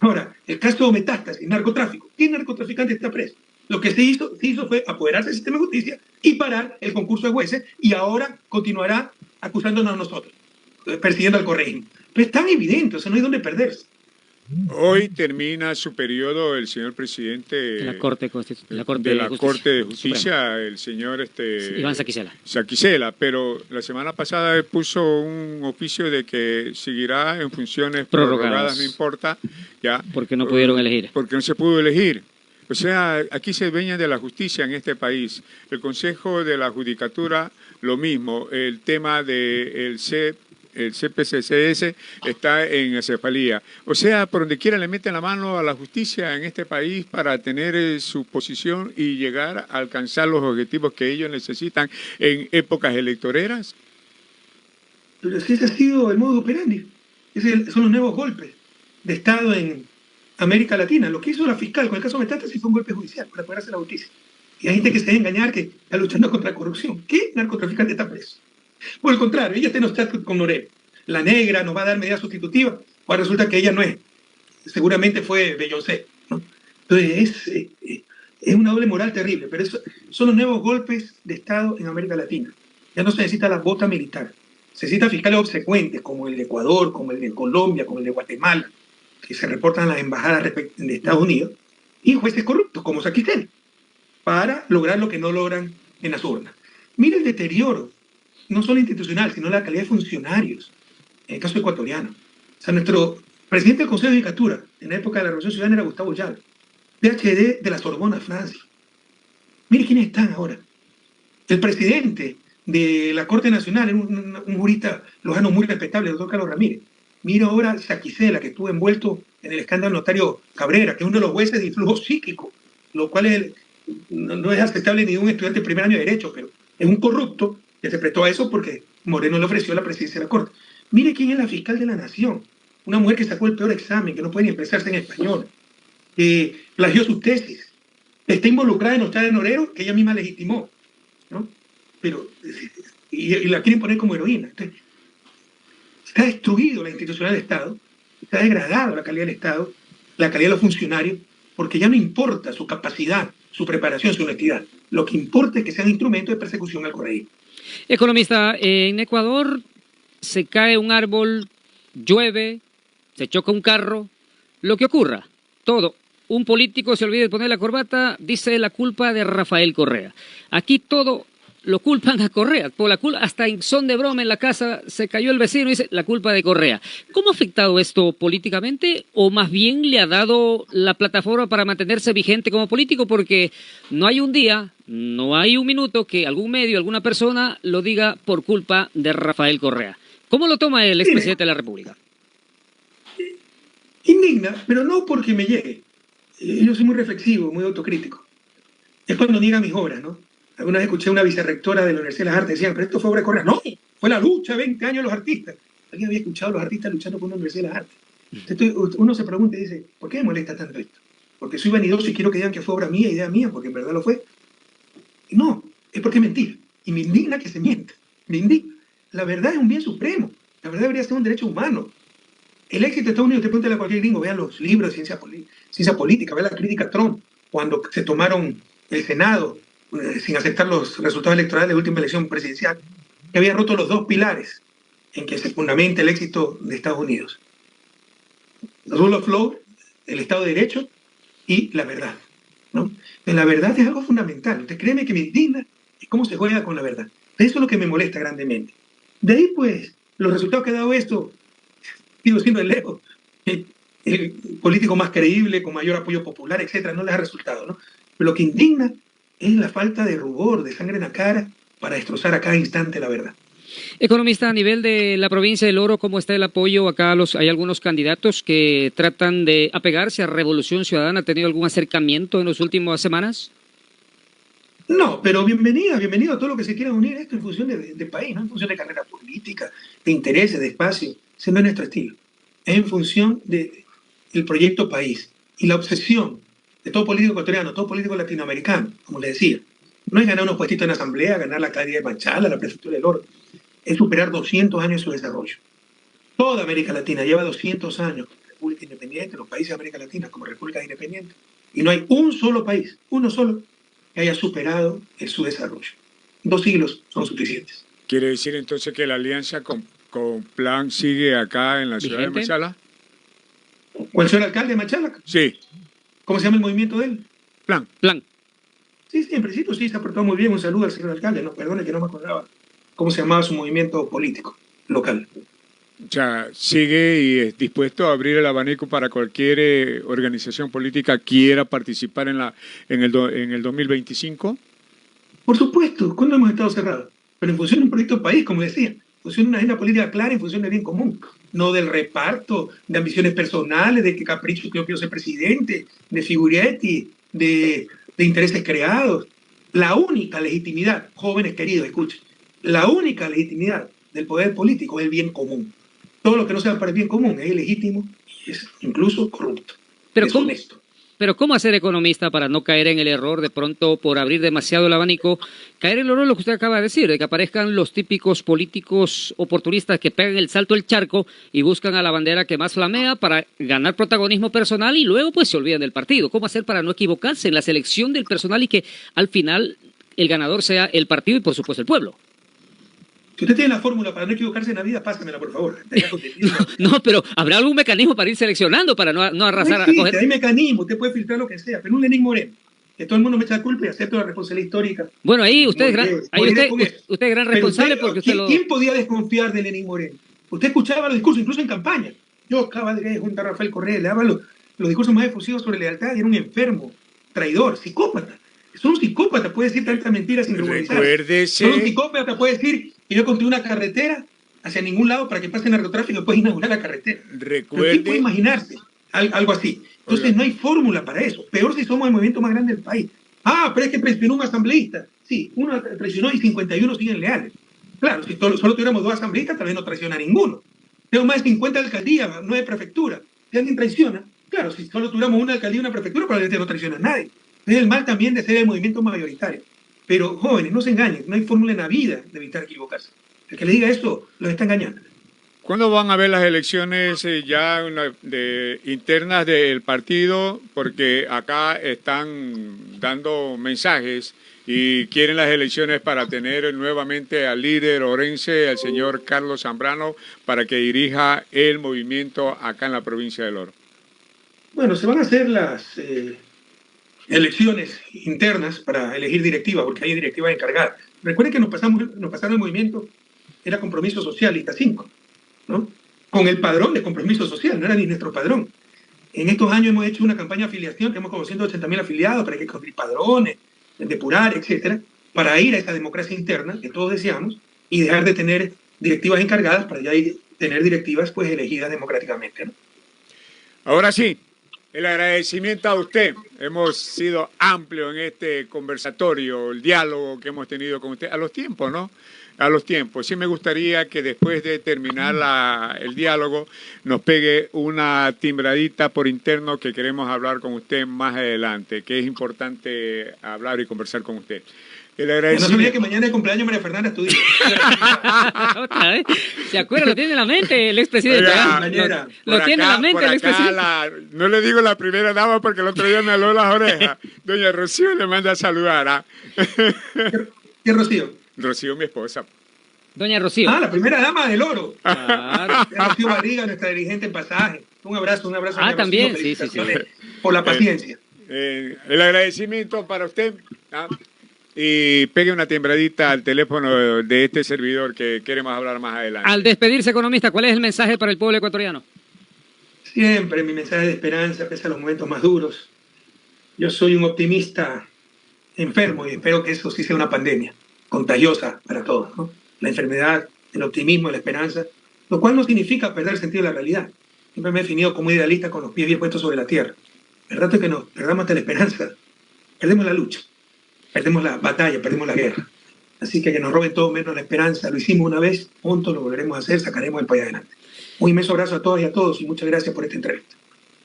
[SPEAKER 1] Ahora, el caso de metástasis, narcotráfico. ¿Qué narcotraficante está preso? Lo que se hizo fue apoderarse del sistema de justicia y parar el concurso de jueces, y ahora continuará acusándonos a nosotros, persiguiendo al correísmo. Pero es tan evidente, o sea, no hay dónde perderse.
[SPEAKER 2] Hoy termina su periodo el señor presidente
[SPEAKER 3] De la Corte
[SPEAKER 2] de Justicia, el señor
[SPEAKER 3] Iván Saquicela.
[SPEAKER 2] Saquicela, pero la semana pasada puso un oficio de que seguirá en funciones prorrogadas, no importa, ya.
[SPEAKER 3] Porque no pudieron elegir.
[SPEAKER 2] Porque no se pudo elegir. O sea, aquí se dueña de la justicia en este país. El Consejo de la Judicatura, lo mismo. El tema del el CPCCS está en acefalía. O sea, por donde quiera le meten la mano a la justicia en este país para tener su posición y llegar a alcanzar los objetivos que ellos necesitan en épocas electoreras.
[SPEAKER 1] Pero si ese ha sido el modo operandi, son los nuevos golpes de Estado en América Latina. Lo que hizo la fiscal con el caso Metástasis fue un golpe judicial para poder hacer la justicia. Y hay gente que se debe engañar que está luchando contra la corrupción. ¿Qué narcotraficante está preso? Por el contrario, ella está con Norero. La negra nos va a dar medida sustitutiva. Pues resulta que ella no es. Seguramente fue Beyoncé, ¿no? Entonces es una doble moral terrible. Pero son los nuevos golpes de Estado en América Latina. Ya no se necesita la bota militar. Se necesita fiscales obsecuentes como el de Ecuador, como el de Colombia, como el de Guatemala, que se reportan a las embajadas de Estados Unidos, y jueces corruptos como Saquicela, para lograr lo que no logran en las urnas. Mira el deterioro, no solo institucional, sino la calidad de funcionarios, en el caso ecuatoriano. O sea, nuestro presidente del Consejo de Judicatura, en la época de la Revolución Ciudadana, era Gustavo Llave, PhD de la Sorbona, Francia. Mire quiénes están ahora. El presidente de la Corte Nacional, un jurista lojano muy respetable, el doctor Carlos Ramírez. Mira ahora Saquicela, que estuvo envuelto en el escándalo notario Cabrera, que es uno de los jueces de influjo psíquico, lo cual no es aceptable ni de un estudiante de primer año de Derecho, pero es un corrupto que se prestó a eso porque Moreno le ofreció la presidencia de la Corte. Mire quién es la fiscal de la Nación, una mujer que sacó el peor examen, que no puede ni expresarse en español, que plagió sus tesis, está involucrada en los de Norero, que ella misma legitimó, ¿no? Pero, y la quieren poner como heroína. Entonces, está destruido la institucionalidad del Estado, está degradada la calidad del Estado, la calidad de los funcionarios, porque ya no importa su capacidad, su preparación, su honestidad. Lo que importa es que sean instrumentos de persecución al correísmo.
[SPEAKER 3] Economista, en Ecuador se cae un árbol, llueve, se choca un carro, lo que ocurra, todo. Un político se olvida de poner la corbata, dice la culpa de Rafael Correa. Aquí todo lo culpan a Correa, por la culpa, hasta en son de broma en la casa se cayó el vecino y dice la culpa de Correa. ¿Cómo ha afectado esto políticamente o más bien le ha dado la plataforma para mantenerse vigente como político? Porque no hay un día, no hay un minuto que algún medio, alguna persona lo diga por culpa de Rafael Correa. ¿Cómo lo toma el expresidente de la República?
[SPEAKER 1] Indigna, pero no porque me llegue. Yo soy muy reflexivo, muy autocrítico. Es cuando niegan mis obras, ¿no? Alguna vez escuché a una vicerrectora de la Universidad de las Artes, decían, pero esto fue obra de Correa. No, fue la lucha, 20 años de los artistas. Alguien había escuchado a los artistas luchando por una Universidad de las Artes. Entonces, uno se pregunta y dice, ¿por qué me molesta tanto esto? Porque soy vanidoso y quiero que digan que fue obra mía, idea mía, porque en verdad lo fue. Y no, es porque es mentira. Y me indigna que se mienta. Me indigna. La verdad es un bien supremo. La verdad debería ser un derecho humano. El éxito de Estados Unidos, te pregúntale a cualquier gringo, vean los libros de ciencia política, vean la crítica a Trump. cuando se tomaron el Senado sin aceptar los resultados electorales de la última elección presidencial, que había roto los dos pilares en que se fundamenta el éxito de Estados Unidos. Rule of law, el Estado de Derecho y la verdad, ¿no? La verdad es algo fundamental. Usted créeme que me indigna es cómo se juega con la verdad. Eso es lo que me molesta grandemente. De ahí, pues, los resultados que ha dado esto, sigo siendo el lejos, el político más creíble, con mayor apoyo popular, etcétera, no les ha resultado, ¿no? Pero lo que indigna es la falta de rubor, de sangre en la cara, para destrozar a cada instante la verdad.
[SPEAKER 3] Economista, a nivel de la provincia del Oro, ¿cómo está el apoyo? Acá hay algunos candidatos que tratan de apegarse a Revolución Ciudadana. ¿Ha tenido algún acercamiento en las últimas semanas?
[SPEAKER 1] No, pero bienvenido a todo lo que se quiera unir esto en función de país, no en función de carrera política, de intereses, de espacio. Ese no es nuestro estilo. Es en función del proyecto país y la obsesión de todo político ecuatoriano, todo político latinoamericano, como le decía. No es ganar unos puestitos en la asamblea, ganar la alcaldía de Machala, la prefectura del Oro. Es superar 200 años de su desarrollo. Toda América Latina lleva 200 años como república independiente, los países de América Latina como repúblicas independientes. Y no hay un solo país, uno solo, que haya superado su desarrollo. 2 siglos son suficientes.
[SPEAKER 2] ¿Quiere decir entonces que la alianza con Plan sigue acá en la ciudad de Machala?
[SPEAKER 1] ¿Cuál será el alcalde de Machala?
[SPEAKER 2] Sí.
[SPEAKER 1] ¿Cómo se llama el movimiento de él?
[SPEAKER 3] Plan.
[SPEAKER 1] Sí, en principio sí, se ha portado muy bien. Un saludo al señor alcalde. No, perdone que no me acordaba cómo se llamaba su movimiento político local.
[SPEAKER 2] O sea, sigue y es dispuesto a abrir el abanico para cualquier organización política que quiera participar en el 2025.
[SPEAKER 1] Por supuesto, ¿cuándo hemos estado cerrados? Pero en función de un proyecto país, como decía, en función de una agenda política clara, en función del bien común, no del reparto, de ambiciones personales, de que capricho que yo quiero ser presidente, de figuretti, de intereses creados. La única legitimidad, jóvenes queridos, escuchen, la única legitimidad del poder político es el bien común. Todo lo que no sea para el bien común es ilegítimo y es incluso corrupto, deshonesto.
[SPEAKER 3] Pero ¿cómo hacer economista para no caer en el error de pronto por abrir demasiado el abanico? Caer en el error de lo que usted acaba de decir, de que aparezcan los típicos políticos oportunistas que pegan el salto del charco y buscan a la bandera que más flamea para ganar protagonismo personal y luego pues se olvidan del partido. ¿Cómo hacer para no equivocarse en la selección del personal y que al final el ganador sea el partido y por supuesto el pueblo?
[SPEAKER 1] Si usted tiene la fórmula para no equivocarse en la vida, pásamela, por favor.
[SPEAKER 3] No, pero ¿habrá algún mecanismo para ir seleccionando, para no arrasar?
[SPEAKER 1] No existe, hay mecanismo, usted puede filtrar lo que sea, pero un Lenín Moreno, que todo el mundo me echa la culpa y acepto la responsabilidad histórica.
[SPEAKER 3] Bueno, ahí usted es gran responsable porque usted lo...
[SPEAKER 1] ¿Quién podía desconfiar de Lenín Moreno? Usted escuchaba los discursos, incluso en campaña. Yo acaba de junto a Rafael Correa, le daba los discursos más efusivos sobre lealtad y era un enfermo, traidor, psicópata. Solo un psicópata puede decir tantas mentiras sin ruborizar. Solo un psicópata puede decir que yo construí una carretera hacia ningún lado para que pase narcotráfico y después inaugurar la carretera. ¿Quién puede imaginarse algo así? Entonces no hay fórmula para eso. Peor si somos el movimiento más grande del país. Pero es que traicionó un asambleísta. Sí, uno traicionó y 51 siguen leales. Claro, si solo tuviéramos 2 asambleístas, tal vez no traiciona a ninguno. Tengo más de 50 alcaldías, 9 prefecturas. Si alguien traiciona, claro, si solo tuviéramos una alcaldía y una prefectura, probablemente no traiciona a nadie. Es el mal también de ser el movimiento mayoritario. Pero jóvenes, no se engañen, no hay fórmula en la vida de evitar equivocarse. El que le diga esto los está engañando.
[SPEAKER 2] ¿Cuándo van a ver las elecciones internas del partido? Porque acá están dando mensajes y quieren las elecciones para tener nuevamente al líder orense, al señor Carlos Zambrano, para que dirija el movimiento acá en la provincia del Oro.
[SPEAKER 1] Bueno, se van a hacer las elecciones internas para elegir directiva, porque hay directivas encargadas. Recuerden que nos pasaron el movimiento, era Compromiso Social, lista 5, ¿no? Con el padrón de Compromiso Social, no era ni nuestro padrón. En estos años hemos hecho una campaña de afiliación, tenemos como 180.000 afiliados para que construir padrones, depurar, etcétera, para ir a esa democracia interna que todos deseamos y dejar de tener directivas encargadas para ya tener directivas pues elegidas democráticamente, ¿no?
[SPEAKER 2] Ahora sí, el agradecimiento a usted. Hemos sido amplios en este conversatorio, el diálogo que hemos tenido con usted, a los tiempos, ¿no? A los tiempos. Sí me gustaría que después de terminar el diálogo nos pegue una timbradita por interno que queremos hablar con usted más adelante, que es importante hablar y conversar con usted. El
[SPEAKER 1] No se olvide
[SPEAKER 2] agradecimiento.
[SPEAKER 1] que mañana es cumpleaños María Fernanda Estudillo.
[SPEAKER 3] Otra vez. ¿Se acuerda? Lo tiene en la mente el expresidente.
[SPEAKER 2] Oiga,
[SPEAKER 3] ¿ah?
[SPEAKER 1] compañera,
[SPEAKER 3] Lo tiene en la mente
[SPEAKER 2] por
[SPEAKER 3] el
[SPEAKER 2] acá
[SPEAKER 3] expresidente.
[SPEAKER 2] no le digo la primera dama porque el otro día me aló las orejas. Doña Rocío le manda a saludar. ¿Ah?
[SPEAKER 1] ¿Qué Rocío?
[SPEAKER 2] Rocío, mi esposa.
[SPEAKER 3] Doña Rocío.
[SPEAKER 1] Ah, la primera dama del oro.
[SPEAKER 3] Claro.
[SPEAKER 1] Rocío Barriga, nuestra dirigente en pasaje. Un abrazo, doña Rocío.
[SPEAKER 3] También, sí.
[SPEAKER 1] Felicitaciones por la paciencia.
[SPEAKER 2] El agradecimiento para usted. ¿Ah? Y pegue una tembradita al teléfono de este servidor que queremos hablar más adelante.
[SPEAKER 3] Al despedirse, economista, ¿cuál es el mensaje para el pueblo ecuatoriano?
[SPEAKER 1] Siempre mi mensaje de esperanza, pese a los momentos más duros. Yo soy un optimista enfermo y espero que eso sí sea una pandemia contagiosa para todos, ¿no? La enfermedad, el optimismo, la esperanza, lo cual no significa perder el sentido de la realidad. Siempre me he definido como idealista con los pies bien puestos sobre la tierra. El rato que nos perdamos ante la esperanza, perdemos la lucha, perdemos la batalla, perdemos la guerra. Así que nos roben todo menos la esperanza. Lo hicimos una vez, juntos lo volveremos a hacer, sacaremos el país adelante. Un inmenso abrazo a todas y a todos y muchas gracias por esta entrevista.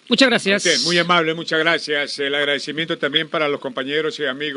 [SPEAKER 3] Muchas gracias.
[SPEAKER 2] Muy amable, muchas gracias. El agradecimiento también para los compañeros y amigos.